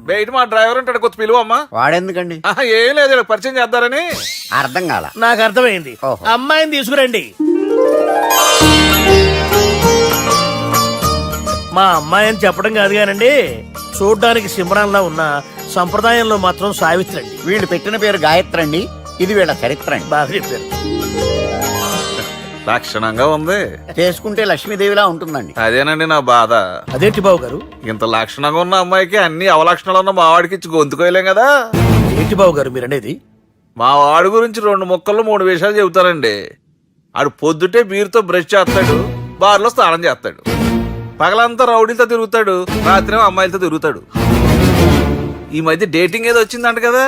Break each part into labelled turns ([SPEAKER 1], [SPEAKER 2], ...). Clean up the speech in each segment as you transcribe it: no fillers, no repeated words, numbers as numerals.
[SPEAKER 1] బయట మా డ్రైవర్ ఉంటాడు, కొత్త పిలువ అమ్మా.
[SPEAKER 2] వాడెందుకండి?
[SPEAKER 1] ఏం లేదు, పరిచయం చేద్దారని.
[SPEAKER 2] అర్థం కాల.
[SPEAKER 3] నాకు అర్థమైంది. అమ్మాయిని తీసుకురండి. మా అమ్మాయి అని చెప్పడం కాదు కానండి, చూడ్డానికి సింహరాన్లా ఉన్న సంప్రదాయంలో మాత్రం సావిత్రి అండి.
[SPEAKER 2] వీళ్ళు పెట్టిన పేరు గాయత్రి అండి, ఇది వీళ్ళ చరిత్ర అండి.
[SPEAKER 3] బాగా చెప్పారు.
[SPEAKER 1] లక్షణంగా ఉంది,
[SPEAKER 2] చేసుకుంటే లక్ష్మీదేవిలా ఉంటుందండి.
[SPEAKER 1] అదేనండి నా బాధ.
[SPEAKER 3] అదేంటి బాబు గారు?
[SPEAKER 1] ఇంత లక్షణంగా ఉన్న అమ్మాయికి అన్ని అవలక్షణాలు ఉన్న మా వాడికి ఇచ్చి గొంతుకోయలేం కదా.
[SPEAKER 3] ఏంటి బాబు గారు మీరు అనేది?
[SPEAKER 1] మా వాడి గురించి 2 ముక్కల్లో 3 విషయాలు చెబుతారండి. ఆడు పొద్దుటే బీరుతో బ్రష్ చేస్తాడు, బార్లో స్నానం చేస్తాడు, పగలంతా రౌడీలతో తిరుగుతాడు, రాత్రి అమ్మాయిలతో తిరుగుతాడు. ఈ మధ్య డేటింగ్ ఏదో వచ్చిందంట కదా,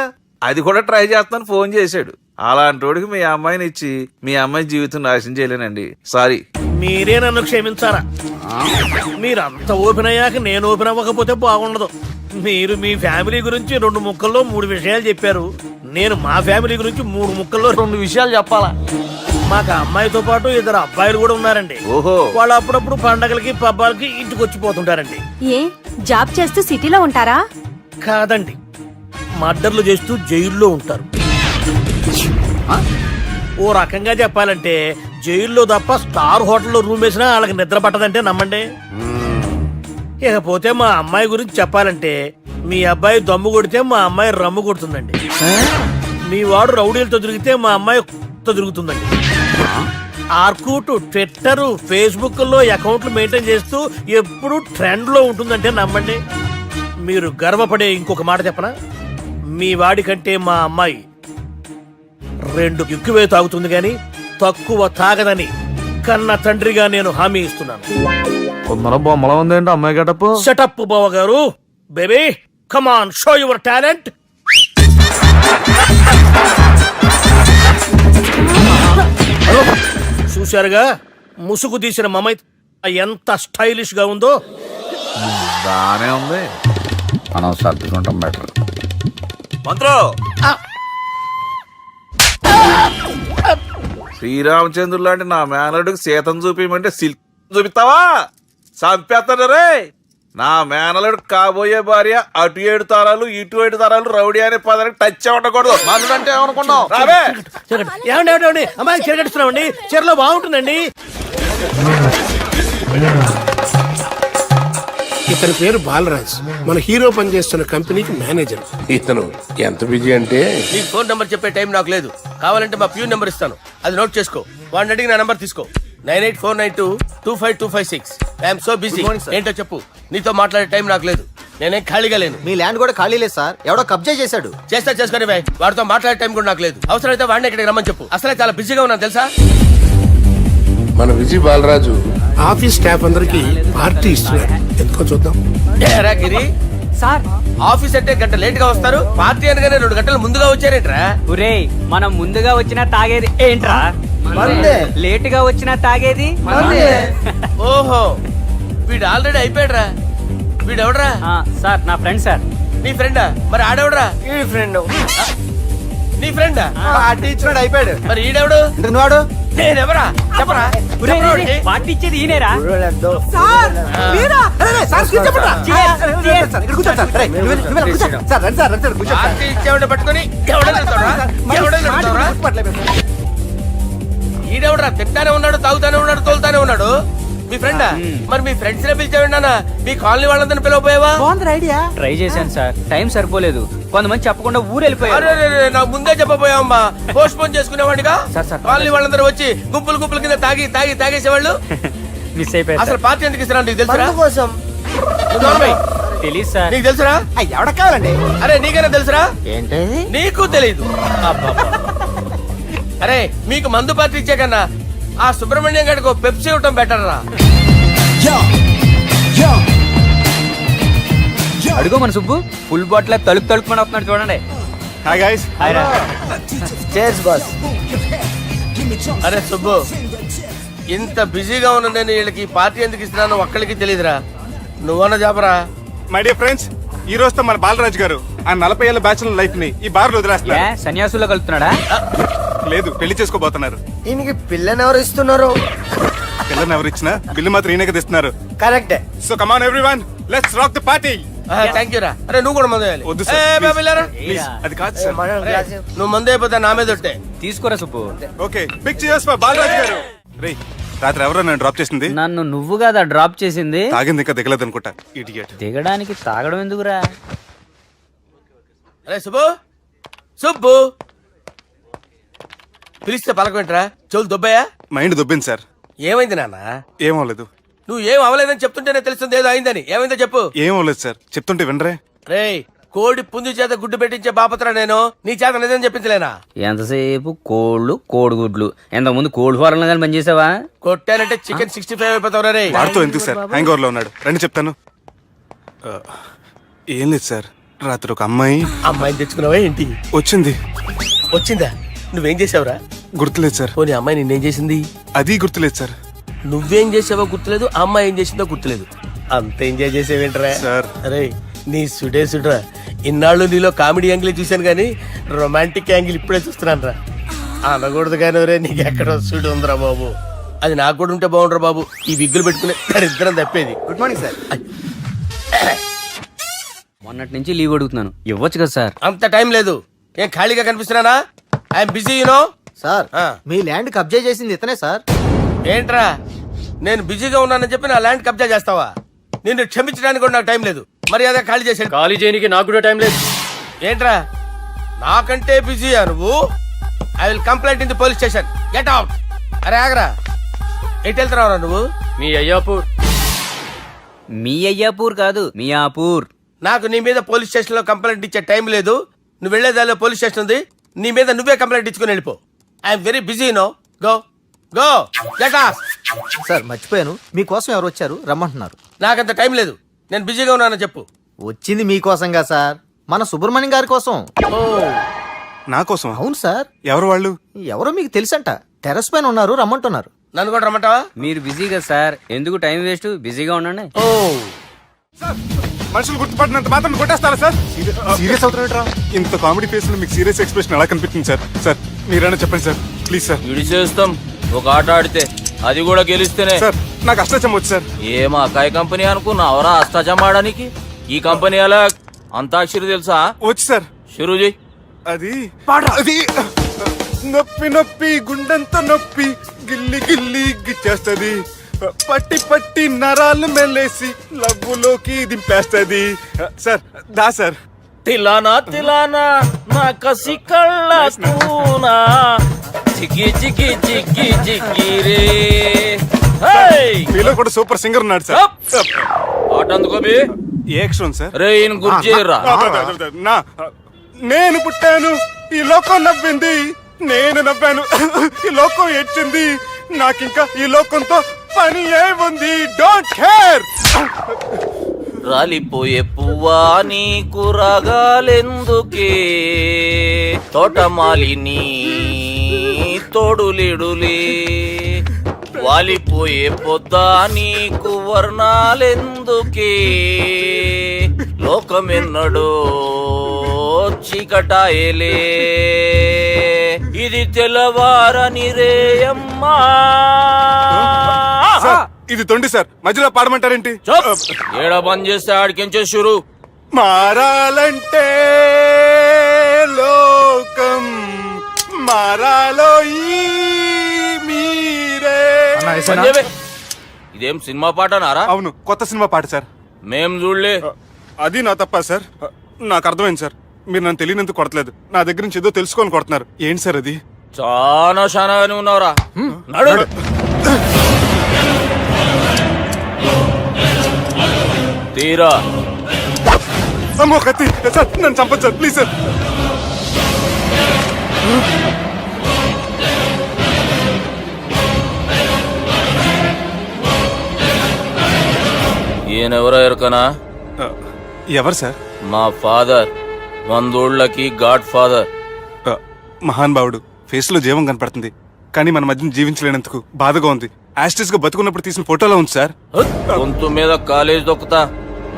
[SPEAKER 1] అది కూడా ట్రై చేస్తాను ఫోన్ చేశాడు. అలాంటి వాడికి మీ అమ్మాయిని ఇచ్చి మీ అమ్మాయి జీవితం నాశనం చేయలేనండి. సారీ.
[SPEAKER 3] మీరే నన్ను క్షమించారా? మీరంత ఓపెన్ అయ్యాక నేను ఓపెన్ అవ్వకపోతే బాగుండదు. మీరు మీ ఫ్యామిలీ గురించి 2 ముక్కల్లో 3 విషయాలు చెప్పారు. నేను మా ఫ్యామిలీ గురించి 3 ముక్కల్లో 2 విషయాలు చెప్పాలా? మాకు అమ్మాయితో పాటు 2 అబ్బాయిలు కూడా ఉన్నారండి.
[SPEAKER 1] ఓహో.
[SPEAKER 3] వాళ్ళు అప్పుడప్పుడు పండగలకి పబ్బాలకి ఇంటికి వచ్చిపోతుంటారండి.
[SPEAKER 4] ఏ జాబ్ చేస్తూ సిటీలో ఉంటారా?
[SPEAKER 3] కాదండి, మర్డర్లు చేస్తూ జైల్లో ఉంటారు. ఓ రకంగా చెప్పాలంటే జైల్లో తప్ప స్టార్ హోటల్లో రూమ్ వేసినా వాళ్ళకి నిద్ర పట్టదంటే నమ్మండి. ఇకపోతే మా అమ్మాయి గురించి చెప్పాలంటే మీ అబ్బాయి దమ్ము కొడితే మా అమ్మాయి రమ్ము కొడుతుందండి. మీ వాడు రౌడీలతో తిరిగితే మా అమ్మాయి తిరుగుతుందండి. ఆర్కుట్, ట్విట్టర్, ఫేస్బుక్ లో అకౌంట్లు మెయింటైన్ చేస్తూ ఎప్పుడు ట్రెండ్ లో ఉంటుందంటే నమ్మండి. మీరు గర్వపడే ఇంకొక మాట చెప్పనా? మీ వాడి కంటే మా అమ్మాయి 2 ఎక్కువే తాగుతుంది గాని తక్కువ తాగదని కన్న తండ్రిగా నేను హామీ ఇస్తున్నాను.
[SPEAKER 1] కొందరు బొమ్మలా ఉందేంటి అమ్మాయి గడప?
[SPEAKER 3] సెటప్ బావ గారు. Baby come on, show your talent. చూశారుగా ముసుగు తీసిన మమై ఎంత స్టైలిష్ గా ఉందో.
[SPEAKER 1] బానే ఉంది,
[SPEAKER 2] మనం సర్దుకుంటాం బెటర్.
[SPEAKER 1] మంత్రో, శ్రీరామచంద్రుడు లాంటి నా మేనలుడికి సీతను చూపించమంటే సిల్క్ చూపిస్తావా? చంపేస్తాడు రే. నా మేనలుడు కాబోయే భార్య అటు 7 తరాలు ఇటు 7 తరాలు రౌడీ అనే పదానికి టచ్ ఉండకూడదు. మనుడు అంటే ఏమనుకున్నావు? రావే.
[SPEAKER 3] ఏమండి అమ్మాయి చెరగడుస్తున్నామండి, చీరలో బాగుంటుందండి.
[SPEAKER 5] ఇతని పేరు బాలరాజ్, మన హీరో పనిచేస్తున్న కంపెనీకి మేనేజర్.
[SPEAKER 6] ఇతను ఎంత బిజీ అంటే
[SPEAKER 7] నీకు ఫోన్ నంబర్ చెప్పే టైం నాకు లేదు. కావాలంటే మా ప్యూన్ నెంబర్ ఇస్తాను, అది నోట్ చేసుకో. వాడిని అడిగి నా నంబర్ తీసుకో. 9849225256. I'm so busy. ఏంటో చెప్పు. నీతో మాట్లాడే టైం నాకు లేదు, నేనేం ఖాళీగా లేను.
[SPEAKER 8] మీ ల్యాండ్ కూడా ఖాళీ లేదు సార్, ఎవడో కబ్జా చేశాడు.
[SPEAKER 7] చేస్తా చేసుకుని బాయ్, వాడితో మాట్లాడే టైం కూడా నాకు లేదు. అవసరమైతే వాడిని ఇక్కడికి రమ్మని చెప్పు. అసలే చాలా బిజీగా ఉన్నాను తెలుసా.
[SPEAKER 6] మన విజయ్ బాలరాజు
[SPEAKER 5] ఆఫీస్ స్టాఫ్ అందరికి పార్టీ ఇస్తున్నాడు, ఎందుకో చూద్దాం.
[SPEAKER 7] ఏరా గిరి
[SPEAKER 9] సార్,
[SPEAKER 7] ఆఫీస్ అంటే గంట లేట్ గా వస్తారు, పార్టీ అనగానే 2 గంటలు ముందుగా వచ్చారేంట్రా?
[SPEAKER 9] ఒరే మనం ముందుగా వచ్చినా తాగేది ఏంట్రా? లేట్ గా వచ్చినా తాగేది.
[SPEAKER 7] ఓహో, వీడు ఆల్రెడీ అయిపోయాడ్రా. వీడు ఎవడరా?
[SPEAKER 9] సార్ నా ఫ్రెండ్ సార్.
[SPEAKER 7] నీ ఫ్రెండా? మరి ఆడెవడరా? ఈ ఫ్రెండ్. నీ ఫ్రెండా?
[SPEAKER 8] పార్టీ ఇచ్చినాడు, అయిపోయాడు.
[SPEAKER 7] మరి ఈడెవడు?
[SPEAKER 8] వాడు
[SPEAKER 7] నేనెవరా చెప్పరా?
[SPEAKER 9] పార్టీ ఇచ్చేది ఈనేరా?
[SPEAKER 7] పార్టీ ఇచ్చేవాడు పట్టుకొని ఈడెవడరా? తింటానే ఉన్నాడు, తాగుతానే ఉన్నాడు, తోలుతానే ఉన్నాడు. మీ ఫ్రెండా? మరి మీ ఫ్రెండ్స్ నే పిలిచేవాడినా? మీ కాలనీ వాళ్ళందరినీ పిలవపోయావా?
[SPEAKER 9] ట్రై చేశాను సార్, టైం సరిపోలేదు. కొంతమంది చెప్పకుండా ఊరు వెళ్ళిపోయారు.
[SPEAKER 7] నాకు ముందే చెప్పపోయావమ్మా, పోస్ట్ పోన్ చేసుకునేవాడిగా. కాలనీ వాళ్ళందరూ వచ్చి గుంపులు గుంపుల కింద తాగి తాగి తాగేసేవాళ్ళు.
[SPEAKER 9] మిస్ అయిపోయారు.
[SPEAKER 7] అసలు పార్టీ ఎందుకు ఇస్తున్నా నీకు తెలుసురా?
[SPEAKER 9] తెలీదు సార్.
[SPEAKER 7] నీకు తెలుసురా?
[SPEAKER 8] ఎవడ కావాలండి?
[SPEAKER 7] అరే నీకైనా తెలుసురా?
[SPEAKER 8] ఏంటి
[SPEAKER 7] నీకు తెలీదు? అరే మీకు మందు పార్టీ ఇచ్చే కన్నా ఆ సుబ్రహ్మణ్యం గడికి పెప్సీ ఇవ్వటం బెటర్ రా.
[SPEAKER 9] అడుగు మన సుబ్బు ఫుల్ బాటిల్ తలుపుమని వస్తున్నాడు చూడండి.
[SPEAKER 7] అరే సుబ్బు, ఇంత బిజీగా ఉన్న నేను వీళ్ళకి పార్టీ ఎందుకు ఇస్తున్నాను ఒక్కడికి తెలియదురా. నువ్వన్న చెప్పరా?
[SPEAKER 10] మై డియర్ ఫ్రెండ్స్, ఈ రోజుతో మన బాలరాజు గారు ఆ 40 ఏళ్ల బ్యాచులర్ లైఫ్ ని ఈ బార్ లో వదిలేస్తున్నారు.
[SPEAKER 9] సన్యాసుల్లో కలుపుతున్నాడా?
[SPEAKER 10] లేదు, పెళ్లి చేసుకోబోతున్నారు.
[SPEAKER 8] ఈయనకి పిల్లని ఎవరు ఇస్తున్నారు?
[SPEAKER 10] పిల్లని ఎవరు ఇచ్చినా బిల్లు మాత్రం ఈయనకి ఇస్తున్నారు.
[SPEAKER 8] కరెక్టే.
[SPEAKER 10] So come on everyone, let's rock the party.
[SPEAKER 7] Thank you రా. అరే నువ్వు కూడా మందు వేయాలి.
[SPEAKER 10] వద్దు సార్,
[SPEAKER 7] ఏ,
[SPEAKER 10] please.
[SPEAKER 7] బాబు, వెళ్ళారా?
[SPEAKER 10] ప్లీజ్ అది కాదు సార్.
[SPEAKER 7] అరే, నువ్వు మందు అయిపోతే నా మీద ఒట్టే.
[SPEAKER 9] తీసుకోరా సుబ్బు.
[SPEAKER 10] ఓకే పిక్ చేయస్ బాలరాజు గారు. రేయ్ రాత్రి ఎవరో నన్ను డ్రాప్ చేసింది?
[SPEAKER 9] నన్ను నువ్వు కదా డ్రాప్ చేసింది.
[SPEAKER 10] తాగింది ఇంకా దిగలేదు అనుకుంటా. ఇడియట్.
[SPEAKER 9] దిగడానికి తాగడం ఎందుకురా?
[SPEAKER 7] అరే సుబ్బు, సుబ్బు పిలిస్తే పలకమేంట్రా? చెవులు దొబ్బాయా?
[SPEAKER 10] Mind దొబ్బింది sir.
[SPEAKER 7] ఏమైంది నాన్న?
[SPEAKER 10] ఏమవలేదు.
[SPEAKER 7] నువ్వు ఏం అవ్వలేదని చెప్తుంటేనే తెలుస్తుంది ఏదో అయిందని. ఏమైందో చెప్పు.
[SPEAKER 10] ఏమవలేదు సార్, చెప్తుంటే వినరే.
[SPEAKER 7] రేయ్ కోడి పుంజు చేత గుడ్డు పెట్టించే బాపత్రా నేను. నీ చేత నిజం చెప్పించలేనా?
[SPEAKER 9] ఎంతసేపు కోళ్ళు కోడిగుడ్లు. ఎంతకుముందు కోడి ఫారంలో కానీ పనిచేసావా?
[SPEAKER 7] కొట్టానంటే చికెన్ 65 అయిపోతావు రే.
[SPEAKER 10] వాడుతూ ఎందుకు సార్, హ్యాంగ్ ఓవర్ లో ఉన్నాడు. రండి చెప్తాను. ఏం లేదు సార్, రాత్రి ఒక
[SPEAKER 7] అమ్మాయిని తెచ్చుకున్నావా ఏంటి?
[SPEAKER 10] వచ్చింది.
[SPEAKER 7] వచ్చిందా? నువ్వేం చేసావురా?
[SPEAKER 10] గుర్తులేదు సార్.
[SPEAKER 7] పోనీ అమ్మాయి నిన్నేం చేసింది?
[SPEAKER 10] అది గుర్తులేదు సార్.
[SPEAKER 7] నువ్వేం చేసావో గుర్తులేదు, ఆ అమ్మాయి ఏం చేసిందో గుర్తులేదు. అంత ఎంజాయ్ చేసేవేంట్రా
[SPEAKER 10] సార్.
[SPEAKER 7] అరే నీ సుడే సుడ్రా. ఇన్నాళ్ళు నీలో కామెడీ యాంగిల్ చూశాను కానీ రొమాంటిక్ యాంగిల్ ఇప్పుడే చూస్తున్నాను రా. అనకూడదు కానీ రే, నీకు ఎక్కడ సుడి ఉందిరా బాబు. అది నాకు కూడా ఉంటే బాగుండ్రా బాబు. ఈ విగ్గులు పెట్టుకునే ఇద్దరం తప్పేది.
[SPEAKER 8] Good morning sir.
[SPEAKER 9] మొన్నటి నుంచి లీవ్ అడుగుతున్నాను, ఇవ్వచ్చు కదా సార్?
[SPEAKER 7] అంత టైం లేదు. ఏం ఖాళీగా కనిపిస్తున్నానా? I'm busy you know.
[SPEAKER 8] సార్ మీ ల్యాండ్ కబ్జా చేసింది ఇతనే సార్.
[SPEAKER 7] ఏంట్రా నేను బిజీగా ఉన్నానని చెప్పి నా ల్యాండ్ కబ్జా చేస్తావా? నిన్ను క్షమించడానికి కూడా నాకు టైం లేదు. మరి అదే ఖాళీ చేసాడు.
[SPEAKER 3] ఖాళీ చేయడానికి నాకు కూడా టైం లేదు.
[SPEAKER 7] ఏంట్రా నాకంటే బిజీయా నువ్వు? I will complaint in the police station. Get out. అరే ఆగరా, ఎటు వెళ్తున్నావురా నువ్వు?
[SPEAKER 3] మీ అయ్యాపూర్.
[SPEAKER 9] మీ అయ్యాపూర్ కాదు, మియాపూర్.
[SPEAKER 7] నాకు నీ మీద పోలీస్ స్టేషన్ లో కంప్లైంట్ ఇచ్చే టైం లేదు. నువ్వు వెళ్లేదాలో పోలీస్ స్టేషన్ ఉంది. నీ మీద నువ్వే కంప్లైంట్ ఇచ్చుకుని వెళ్ళిపో. I'm very busy no. Go go get out.
[SPEAKER 8] Sir మర్చిపోయాను, మీకోసం ఎవరు వచ్చారు రమ్మంటున్నారు.
[SPEAKER 7] నాకంత టైం లేదు, నేను బిజీగా ఉన్నానని చెప్పు.
[SPEAKER 8] వచ్చింది మీకోసంగా సార్, మన సుబ్రహ్మణ్యం గారి కోసం.
[SPEAKER 7] ఓ
[SPEAKER 10] నా కోసం?
[SPEAKER 8] అవును సార్.
[SPEAKER 10] ఎవరు వాళ్ళు?
[SPEAKER 8] ఎవరో మీకు తెలుసంట, టెర్రస్ పైన ఉన్నారు, రమ్మంటున్నారు.
[SPEAKER 7] నన్ను కూడా రమ్మంటావా?
[SPEAKER 9] మీరు బిజీ కదా సార్, ఎందుకు టైం వేస్ట్? బిజీగా ఉండండి.
[SPEAKER 7] ఓ
[SPEAKER 10] సార్ మనుషులు గుర్తుపట్టినంత మాత్రం కొట్టేస్తారా సార్? సీరియస్ అవుతున్నారా? ఇంత కామెడీ ఫేస్ లో మీకు సీరియస్ ఎక్స్ప్రెషన్ ఎలా కనిపిస్తుంది సార్? సార్ మీరైనా చెప్పండి సార్, ప్లీజ్ సార్.
[SPEAKER 1] విడిచేస్తాం ఒక ఆట ఆడితే, అది కూడా గెలిస్తేనే.
[SPEAKER 10] సార్ నాకు అష్టచం వచ్చు సార్.
[SPEAKER 1] ఏం అకాయ కంపెనీ అనుకున్నావరా అష్టాచం ఆడడానికి? ఈ కంపెనీ అలా అంతాక్షరి తెలుసా?
[SPEAKER 10] వచ్చు సార్.
[SPEAKER 1] షురూజీ.
[SPEAKER 10] అది అది నొప్పి నొప్పి గుండెంత నొప్పి గిల్లి గిల్లి గిచ్చేస్తది, పట్టి పట్టి నరాలు మెల్లేసి లవ్వులోకి దింపేస్తది. సార్ దా సార్.
[SPEAKER 3] తిలానా తిలానా నా కసి కళ్ళ కూనా జిగి జిగి జిగి జిగి రే.
[SPEAKER 10] మీలో కూడా సూపర్ సింగర్ ఉన్నాడు సార్.
[SPEAKER 1] ఆట అందుకోబి.
[SPEAKER 10] ఏ అక్షరం సార్?
[SPEAKER 1] రే ఈయన గుర్తు చేయరా.
[SPEAKER 10] నా నేను పుట్టాను, ఈ లోకం నవ్వింది, నేను నవ్వాను, ఈ లోకం ఏడ్చింది, నాకింకా ఈ లోకంతో పని ఏముంది? Don't care.
[SPEAKER 1] రాలిపోయే పువ్వా నీకు రాగాలెందుకే, తోటమాలిని తోడులిడులే, వాలిపోయే పొద్దా నీకు వర్ణాలెందుకే, లోకమెన్నడో చీకటాయలే, ఇది తెల్లవారని రేయమ్మా.
[SPEAKER 10] సార్, ఇది తొండి సార్, మధ్యలో పాడమంటారేంటి?
[SPEAKER 1] ఏడా బంద్ చేస్తే ఆడికించే షురు.
[SPEAKER 10] మారాలంటే లోకం మారాలో ఈ మీరే.
[SPEAKER 1] ఇదేం సినిమా పాట నారా?
[SPEAKER 10] అవును, కొత్త సినిమా పాట సార్.
[SPEAKER 1] మేం చూడలే.
[SPEAKER 10] అది నా తప్ప సార్. నాకు అర్థమైంది సార్, మీరు నన్ను తెలియనందుకు కొడతలేదు, నా దగ్గర నుంచి ఏదో తెలుసుకొని కొడుతున్నారు. ఏంటి సార్ అది?
[SPEAKER 1] చాలా శానాగానే ఉన్నావురా. నడు. తీరా.
[SPEAKER 10] అమ్మో కత్తి సార్, నన్ను చంపదు సార్, ప్లీజ్ సార్.
[SPEAKER 1] ఈయనెవరో ఎరకనా?
[SPEAKER 10] ఎవరు సార్?
[SPEAKER 1] మా ఫాదర్, 100 గాడ్ ఫాదర్.
[SPEAKER 10] మహాన్ భావుడు, ఫేస్ లో జీవం కనపడుతుంది, కానీ మన మధ్యన జీవించలేనందుకు బాధగా ఉంది. యాస్టిస్ గా బతుకున్నప్పుడు తీసిన ఫోటోలో ఉంది సార్.
[SPEAKER 1] గొంతు మీద కాలేజ్ దొక్కుతా.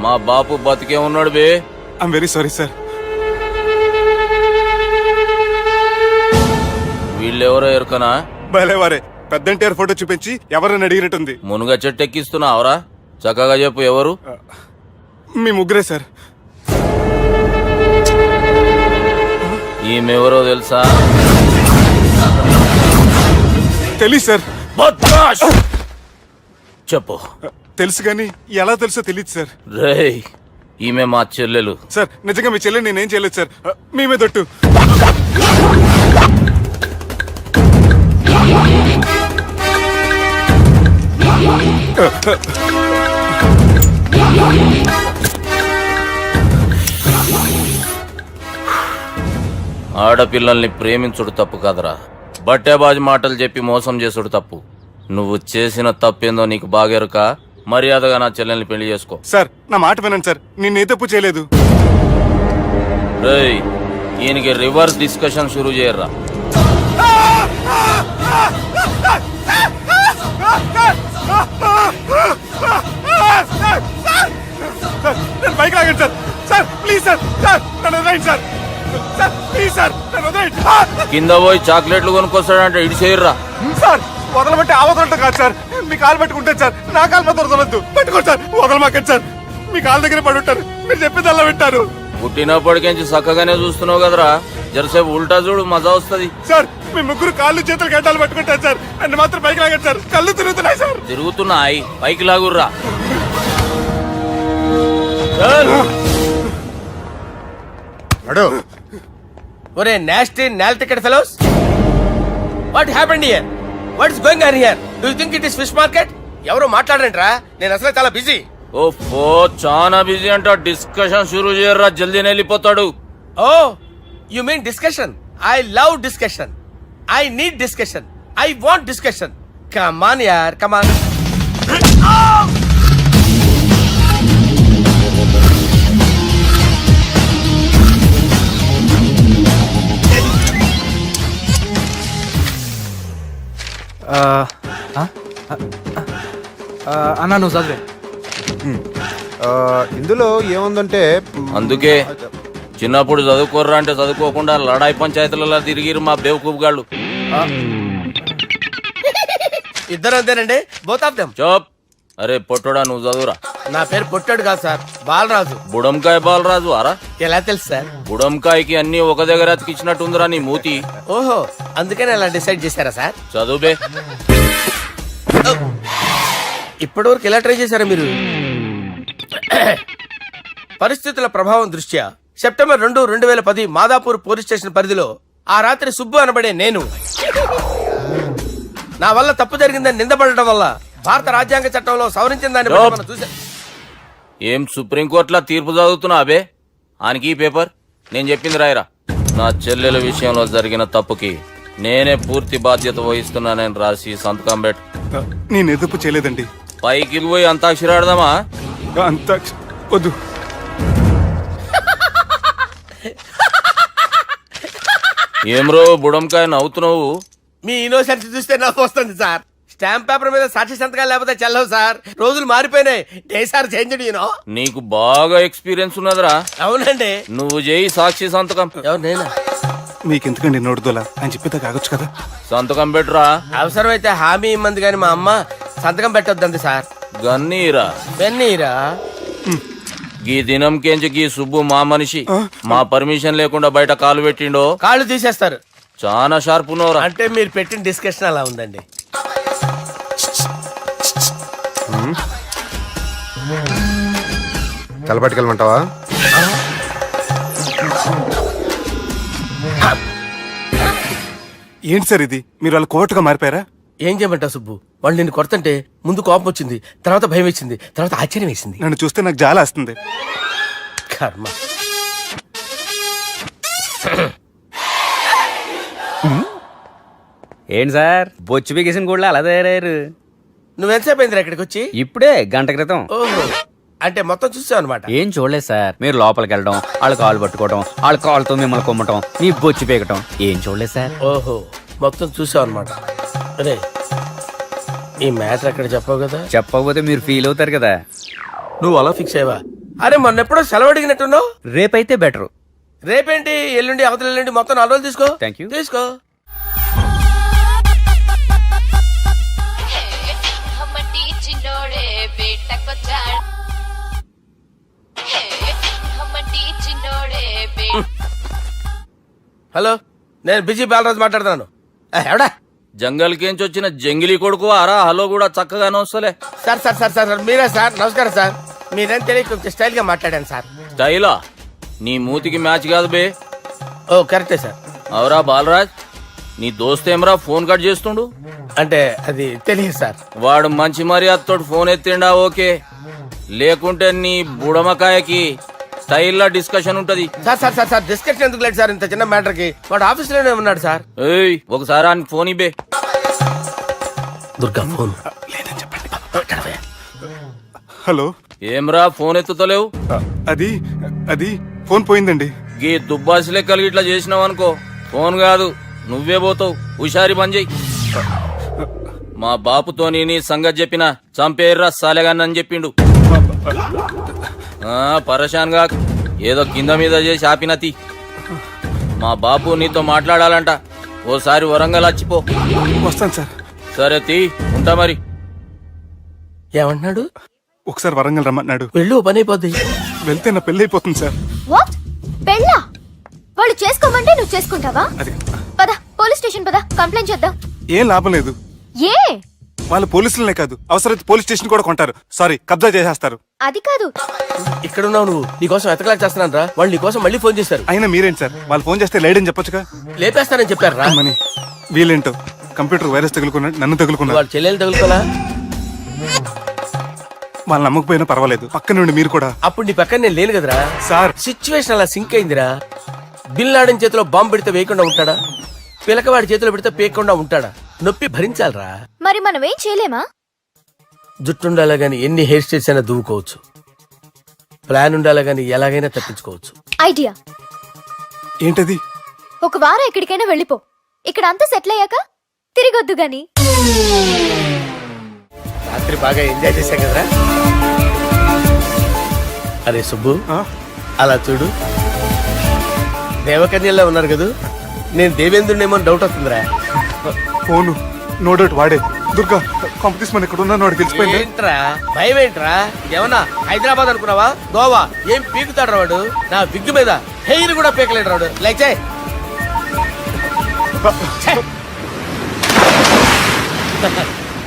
[SPEAKER 1] మా బాపు బతికే ఉన్నాడు బే.
[SPEAKER 10] I'm very sorry sir.
[SPEAKER 1] వీళ్ళెవరో ఎరకనా?
[SPEAKER 10] భలేవారే, పెద్ద ఎన్టీఆర్ ఫోటో చూపించి ఎవరని అడిగినట్టుంది.
[SPEAKER 1] మునుగ చెట్టెక్కిస్తున్నావురా? చక్కగా చెప్పు ఎవరు?
[SPEAKER 10] మీ ముగ్గురే సార్.
[SPEAKER 11] ఈమెవరో తెలుసా?
[SPEAKER 10] తెలీదు సార్.
[SPEAKER 11] బద్మాష్! చెప్పు.
[SPEAKER 10] తెలుసు కానీ ఎలా తెలుసో తెలియదు సార్.
[SPEAKER 11] రేయ్, ఈమె మా చెల్లెలు.
[SPEAKER 10] సార్ నిజంగా మీ చెల్లెని నేనేం చేయలేదు సార్. మీ మీద ఒట్టు.
[SPEAKER 11] ఆడపిల్లల్ని ప్రేమించుడు తప్పు కాదురా, బట్టేబాజు మాటలు చెప్పి మోసం చేసుడు తప్పు. నువ్వు చేసిన తప్పేందో నీకు బాగెరుక. మర్యాదగా నా చెల్లెల్ని పెళ్లి చేసుకో.
[SPEAKER 10] సార్ నా మాట వినండి సార్, నేను ఏ తప్పు చేయలేదు.
[SPEAKER 11] రేయ్, ఈయనకి రివర్స్ డిస్కషన్ షురూ చేయర్రా.
[SPEAKER 10] నేను బైక్ లాగండి sir. Sir please sir. Sir నన్ను వదిలేయండి సార్. సార్ ప్లీజ్ సార్ నన్ను వదిలేయండి.
[SPEAKER 11] కింద పోయి చాక్లెట్లు కొనుక్కొస్తాడంటే ఇటు చేయర్రా.
[SPEAKER 10] సార్ వదలమంటే ఆ వదలటం కాదు సార్. మీ కాలు పట్టుకుంటాను సార్. నా కాలు మాత్రం వదలొద్దు. పట్టుకోండి సార్. వదలమాకండి సార్. మీ కాలు దగ్గర పడి ఉంటారు. మీరు చెప్పింది అలా వింటారు.
[SPEAKER 11] పుట్టినప్పటికేంచి చక్కగానే చూస్తున్నావు కదరా, జరసేపు ఉల్టా చూడు, మజా వస్తుంది.
[SPEAKER 10] సార్ మీ ముగ్గురు కాళ్ళు చేతులు గడ్డాలు పట్టుకుంటారు సార్. నన్ను మాత్రం పైకి లాగండి సార్. కళ్ళు తిరుగుతున్నాయి సార్.
[SPEAKER 11] తిరుగుతున్నాయి, పైకి లాగుర్రా.
[SPEAKER 7] ఒరే నాస్టీ నాల్టికెట్ fellows, what happened here? What is going on here? Do you think it is fish market? ఎవరు మాట్లాడండిరా, నేను అసలే చాలా బిజీ.
[SPEAKER 11] ఓఫో, చాలా బిజీ అంట. డిస్కషన్ షురూ చేయర్రా, జల్దీ వెళ్ళిపోతాడు.
[SPEAKER 7] Oh you mean discussion? I love discussion. I need discussion. I want discussion. Come on యార్, కమ్ ఆన్.
[SPEAKER 8] అన్నా నువ్వు చదివే. ఇందులో ఏముందంటే
[SPEAKER 11] అందుకే చిన్నప్పుడు చదువుకోర్రా అంటే చదువుకోకుండా లడాయి పంచాయతీలలో తిరిగిరు మా బేవకూపు గాళ్ళు.
[SPEAKER 7] ఇద్దరు అంతేనండి, బోత్ ఆఫ్ దెమ్.
[SPEAKER 11] చోప్. అరే పొట్టోడా, నువ్వు చదువురా.
[SPEAKER 7] నా పేరు పొట్టాడు కాదు సార్, బాలరాజు.
[SPEAKER 11] బుడంకాయ బాలరాజు అరా?
[SPEAKER 7] ఎలా తెలుసు సార్?
[SPEAKER 11] బుడంకాయకి అన్ని ఒక దగ్గర అతికిచ్చినట్టుందిరా నీ మూతి.
[SPEAKER 7] ఓహో, అందుకని అలా డిసైడ్ చేశారా సార్?
[SPEAKER 11] చదువుబే.
[SPEAKER 7] ఇప్పటి వరకు ఎలా ట్రై చేశారా మీరు? పరిస్థితుల ప్రభావం దృష్ట్యా సెప్టెంబర్ 2, 2010 మాదాపూర్ పోలీస్ స్టేషన్ పరిధిలో ఆ రాత్రి సుబ్బు అనబడే నేను నా వల్ల తప్పు జరిగిందని నిందపడటం వల్ల భారత రాజ్యాంగ చట్టంలో సవరించిన దాన్ని బట్టి మనం చూసా.
[SPEAKER 11] ఏం సుప్రీంకోర్టులో తీర్పు చదువుతున్నా అబే? ఆనికి ఈ పేపర్ నేను చెప్పింది రాయరా. నా చెల్లెల విషయంలో జరిగిన తప్పుకి నేనే పూర్తి బాధ్యత వహిస్తున్నానని రాసి సంతకం పెట్టు.
[SPEAKER 10] నేను ఎదుపు చేయలేదండి.
[SPEAKER 11] పైకి పోయి అంతాక్షరి ఆడదామా?
[SPEAKER 10] అంత వద్దు.
[SPEAKER 11] ఏమ్రో బుడంకాయ నవ్వుతున్నావు?
[SPEAKER 7] మీ ఇన్నోసెన్స్ చూస్తే నాకు వస్తుంది సార్. స్టాంప్ పేపర్ మీద సాక్షి సంతకాలు లేకపోతే చెల్లవు సార్. రోజులు మారిపోయినాయి. Day sir change you know.
[SPEAKER 11] నీకు బాగా ఎక్స్పీరియన్స్ ఉన్నదిరా.
[SPEAKER 7] అవునండి.
[SPEAKER 11] నువ్వు చేయి సాక్షి సంతకం.
[SPEAKER 7] ఎవరు నేనా?
[SPEAKER 10] మీకెందుకండి నోడుదోలా అని చెప్పేదా కాగొచ్చు కదా.
[SPEAKER 11] సంతకం పెట్టురా.
[SPEAKER 7] అవసరమైతే హామీ ఇమ్మంది కానీ మా అమ్మ సంతకం పెట్టొద్దండి సార్.
[SPEAKER 11] గన్నీరా
[SPEAKER 7] వెన్నీరా?
[SPEAKER 11] గీ దినంకేంచి గీ సుబ్బు మా మనిషి. మా పర్మిషన్ లేకుండా బయట కాలు పెట్టిండో
[SPEAKER 7] కాళ్ళు తీసేస్తారు.
[SPEAKER 11] చాలా షార్ప్ ఉన్నవరా.
[SPEAKER 7] అంటే మీరు పెట్టిన డిస్కషన్ అలా ఉందండి.
[SPEAKER 8] తలపట్టుకెళ్ళమంటావా?
[SPEAKER 10] ఏంటి సార్ ఇది? మీరు వాళ్ళు కోర్టుగా మారిపోయారా?
[SPEAKER 7] ఏం చేయమంటావు సుబ్బు? వాళ్ళు నిన్ను కొడుతుంటే ముందు కోపం వచ్చింది, తర్వాత భయం వేసింది, తర్వాత ఆశ్చర్యం వేసింది.
[SPEAKER 10] నన్ను చూస్తే నాకు జాల వస్తుంది.
[SPEAKER 7] కర్మ.
[SPEAKER 9] ఏంటి సార్, బొచ్చు బిగేసిన కూడా అలా తయారయ్యారు?
[SPEAKER 7] నువ్వెంతసేపు అయిందిరా ఇక్కడికి వచ్చి?
[SPEAKER 9] ఇప్పుడే గంట క్రితం.
[SPEAKER 7] ఓహో, అంటే మొత్తం చూసావు అనమాట.
[SPEAKER 9] ఏం చూడలేదు సార్. మీరు లోపలికి వెళ్ళడం, వాళ్ళ కాలు పట్టుకోవడం, వాళ్ళ కాళ్ళతో మిమ్మల్ని కొమ్మటం, మీ బొచ్చు పీకటం ఏం చూడలేదు సార్.
[SPEAKER 7] ఓహో, మొత్తం చూసావు అనమాట. అరే ఈ మ్యాటర్ అక్కడ చెప్పావు కదా.
[SPEAKER 9] చెప్పకపోతే మీరు ఫీల్ అవుతారు కదా.
[SPEAKER 7] నువ్వు అలా ఫిక్స్ అయ్యవా? అరే మొన్నెప్పుడో సెలవు అడిగినట్టున్నావు.
[SPEAKER 9] రేపైతే బెటర్.
[SPEAKER 7] రేపేంటి, ఎల్లుండి, అవతల ఎల్లుండి, మొత్తం 4 రోజులు తీసుకో.
[SPEAKER 9] Thank you.
[SPEAKER 7] తీసుకో. హలో, నేను బిజీ బాలరాజు మాట్లాడుతున్నాను. ఎవడా?
[SPEAKER 11] జంగల్కేంచి వచ్చిన జంగిలీ కొడుకు అరా హలో కూడా చక్కగానే వస్తలే.
[SPEAKER 7] Sir sir sir sir sir, మీరే సార్? నమస్కారం సార్. మీరేం తెలియక కొంచెం స్టైల్ గా మాట్లాడాను సార్.
[SPEAKER 11] స్టైలా? నీ మూతికి మ్యాచ్ కాదు బే.
[SPEAKER 7] ఓ కరెక్టే సార్.
[SPEAKER 11] అవరా బాలరాజ్, నీ దోస్త్ ఏమరా ఫోన్ కట్ చేస్తుండు?
[SPEAKER 7] అంటే అది తెలియదు సార్.
[SPEAKER 11] వాడు మంచి మర్యాదతో ఫోన్ ఎత్తిండా ఓకే, లేకుంటే నీ బుడమకాయకి స్టైల్లా డిస్కషన్ ఉంటది.
[SPEAKER 7] Sir sir sir sir, discussion ఎందుకు లేదు సార్? ఇంత చిన్న మ్యాటర్ కి వాడు ఆఫీస్ లోనే ఉన్నాడు సార్.
[SPEAKER 11] ఏయ్ ఒకసారి ఆయనకి ఫోన్ ఇబ్బే.
[SPEAKER 7] దుర్గా ఫోన్.
[SPEAKER 10] హలో,
[SPEAKER 11] ఏమ్రా ఫోన్ ఎత్తుతలేవు?
[SPEAKER 10] అది అది ఫోన్ పోయిందండి.
[SPEAKER 11] గీ దుబ్బాసి లెక్కలు ఇట్లా చేసినావు అనుకో, ఫోన్ కాదు నువ్వే పోతావు. హుషారి పని చెయ్యి. మా బాపుతోని నీ సంగతి చెప్పిన చంపేర్రా సాలెగాన్ని అని చెప్పిండు. పరేషాన్ గా ఏదో కింద మీద చేసి ఆపినతి. మా బాపు నీతో మాట్లాడాలంట, ఓసారి వరంగల్ వచ్చిపో.
[SPEAKER 10] వస్తాను సార్.
[SPEAKER 11] సరే తీ, ఉంటా మరి.
[SPEAKER 7] ఏమంటున్నాడు?
[SPEAKER 10] ఒకసారి వరంగల్ రమ్మన్నాడు.
[SPEAKER 7] వెళ్ళు, పని అయిపోద్ది.
[SPEAKER 10] వెళ్తే నా పెళ్లి అయిపోతుంది సార్.
[SPEAKER 4] వాట్? పెళ్ళా? వాళ్ళు చేసుకోమంటే నువ్వు చేసుకుంటావా?
[SPEAKER 10] అది
[SPEAKER 4] పద పోలీస్ స్టేషన్ పద, కంప్లైంట్ చేద్దాం.
[SPEAKER 10] ఏం లాభం లేదు.
[SPEAKER 4] ఏ?
[SPEAKER 10] వాళ్ళు పోలీసులనే కాదు, అవసరమైతే పోలీస్ స్టేషన్ కూడా కొంటారు. సారీ, కబ్జా చేసేస్తారు.
[SPEAKER 4] అది కాదు.
[SPEAKER 7] ఇక్కడ ఉన్నావు నువ్వు, నీకోసం ఎతకలేక చేస్తున్నాను రా. వాళ్ళు నీకోసం మళ్ళీ ఫోన్ చేశారు.
[SPEAKER 10] అయినా మీరేంటి సార్, వాళ్ళు ఫోన్ చేస్తే లేడని చెప్పొచ్చుగా.
[SPEAKER 7] లేపేస్తానని చెప్పారు రా.
[SPEAKER 10] మని వీళ్ళేంటో కంప్యూటర్ వైరస్ తగులుకున్నాడు, నన్ను తగులుకున్నాడు.
[SPEAKER 7] వాళ్ళ చెల్లెలు తగులుకోలా?
[SPEAKER 10] వాళ్ళు నమ్మకపోయినా పర్వాలేదు, పక్క నుండి మీరు కూడా.
[SPEAKER 7] అప్పుడు నీ పక్కన నేను లేను కదరా
[SPEAKER 10] సార్.
[SPEAKER 7] సిచ్యువేషన్ అలా సింక్ అయిందిరా. బిల్ లాడెన్ చేతిలో బాంబు పెడితే వేయకుండా ఉంటాడా? పిలకవాడి చేతిలో పెడితే పేయకుండా ఉంటాడా? నొప్పి భరించాలరా.
[SPEAKER 4] మరి మనం ఏం చేయలేమా?
[SPEAKER 7] జుట్టుండాలా గాని ఎన్ని హెయిర్ స్టైల్స్ అయినా దువ్వుకోవచ్చు. ప్లాన్ ఉండాలా గాని ఎలాగైనా తప్పించుకోవచ్చు.
[SPEAKER 4] ఐడియా.
[SPEAKER 10] ఏంటది?
[SPEAKER 4] ఒక వారం ఎక్కడికైనా వెళ్ళిపో, ఇక్కడ అంతా సెటిల్ అయ్యాక తిరిగొద్దు గాని.
[SPEAKER 7] రాత్రి బాగా ఎంజాయ్ చేశా కదరా. అరే సుబ్బు, అలా చూడు, దేవకన్యల్లో ఉన్నారు కదా. నేను దేవేంద్రునేమో డౌట్ వస్తుందిరా.
[SPEAKER 10] ఫోను నో డౌట్ వాడే. దుర్గా కాంపిటీస్ మన ఇక్కడ ఉన్నాను, వాడు తెలిసిపోయింది.
[SPEAKER 7] ఏంట్రా భయం ఏంట్రా? ఏమన్నా హైదరాబాద్ అనుకున్నావా? గోవా ఏం పీకుతాడు వాడు? నా విగ్గు మీద హెయిర్ కూడా పీకలేడు రాడు. లైక్ చేయి.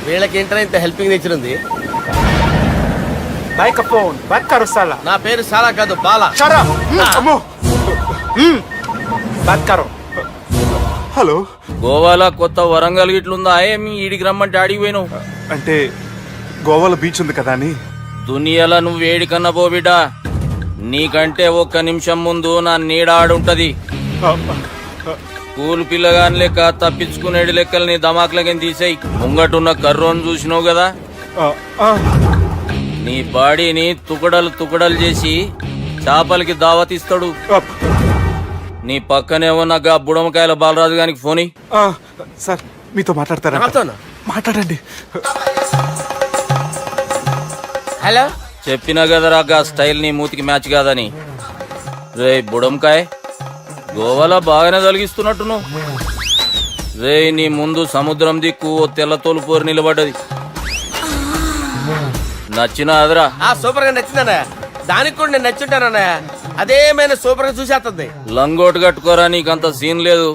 [SPEAKER 7] వీళ్ళకేంట్రా ఇంత హెల్పింగ్ నేచర్ ఉంది?
[SPEAKER 10] బైక్ ఫోన్ బైక్ కరుస్తాలా.
[SPEAKER 7] నా పేరు సాలా కాదు, బాలా.
[SPEAKER 10] అమ్మో. హలో,
[SPEAKER 11] గోవాలో కొత్త వరంగల్ గిట్లుందా? ఏమి ఈడికి రమ్మంటే ఆడికి పోయినావు?
[SPEAKER 10] అంటే గోవాలో బీచ్ ఉంది కదా అని.
[SPEAKER 11] దునియాలో నువ్వు వేడికన్నా పో బిడ్డ, నీకంటే ఒక్క నిమిషం ముందు నా నీడ ఆడుంటది. స్కూల్ పిల్లగాని లెక్క తప్పించుకునేడు లెక్కలు నీ దమాకులకి తీసేయి. ముంగటున్న కర్రోని చూసినావు కదా, నీ బాడీని తుకడలు తుకడలు చేసి చేపలకి దావతిస్తాడు. నీ పక్కనే ఉన్న గా బుడమకాయల బాలరాజు గారికి ఫోన్ ఇయ్యి.
[SPEAKER 10] సార్ మీతో మాట్లాడతారా? మాట్లాడండి.
[SPEAKER 7] హలో,
[SPEAKER 11] చెప్పినా కదరా గా స్టైల్ నీ మూతికి మ్యాచ్ కాదని. రే బుడంకాయ్, గోవాలో బాగానే తొలగిస్తున్నట్టు నువ్వు. రే నీ ముందు సముద్రం దిక్కు ఓ తెల్ల తోలుపోరు నిలబడ్డది. నచ్చిన అదరా?
[SPEAKER 7] సూపర్ గా నచ్చిందన్నా. దానికి కూడా నేను నచ్చుంటానన్నా. అదేమైనా సూపర్ గా చూసేస్తుంది.
[SPEAKER 11] లంగోటు కట్టుకోరా, నీకంత సీన్ లేదు.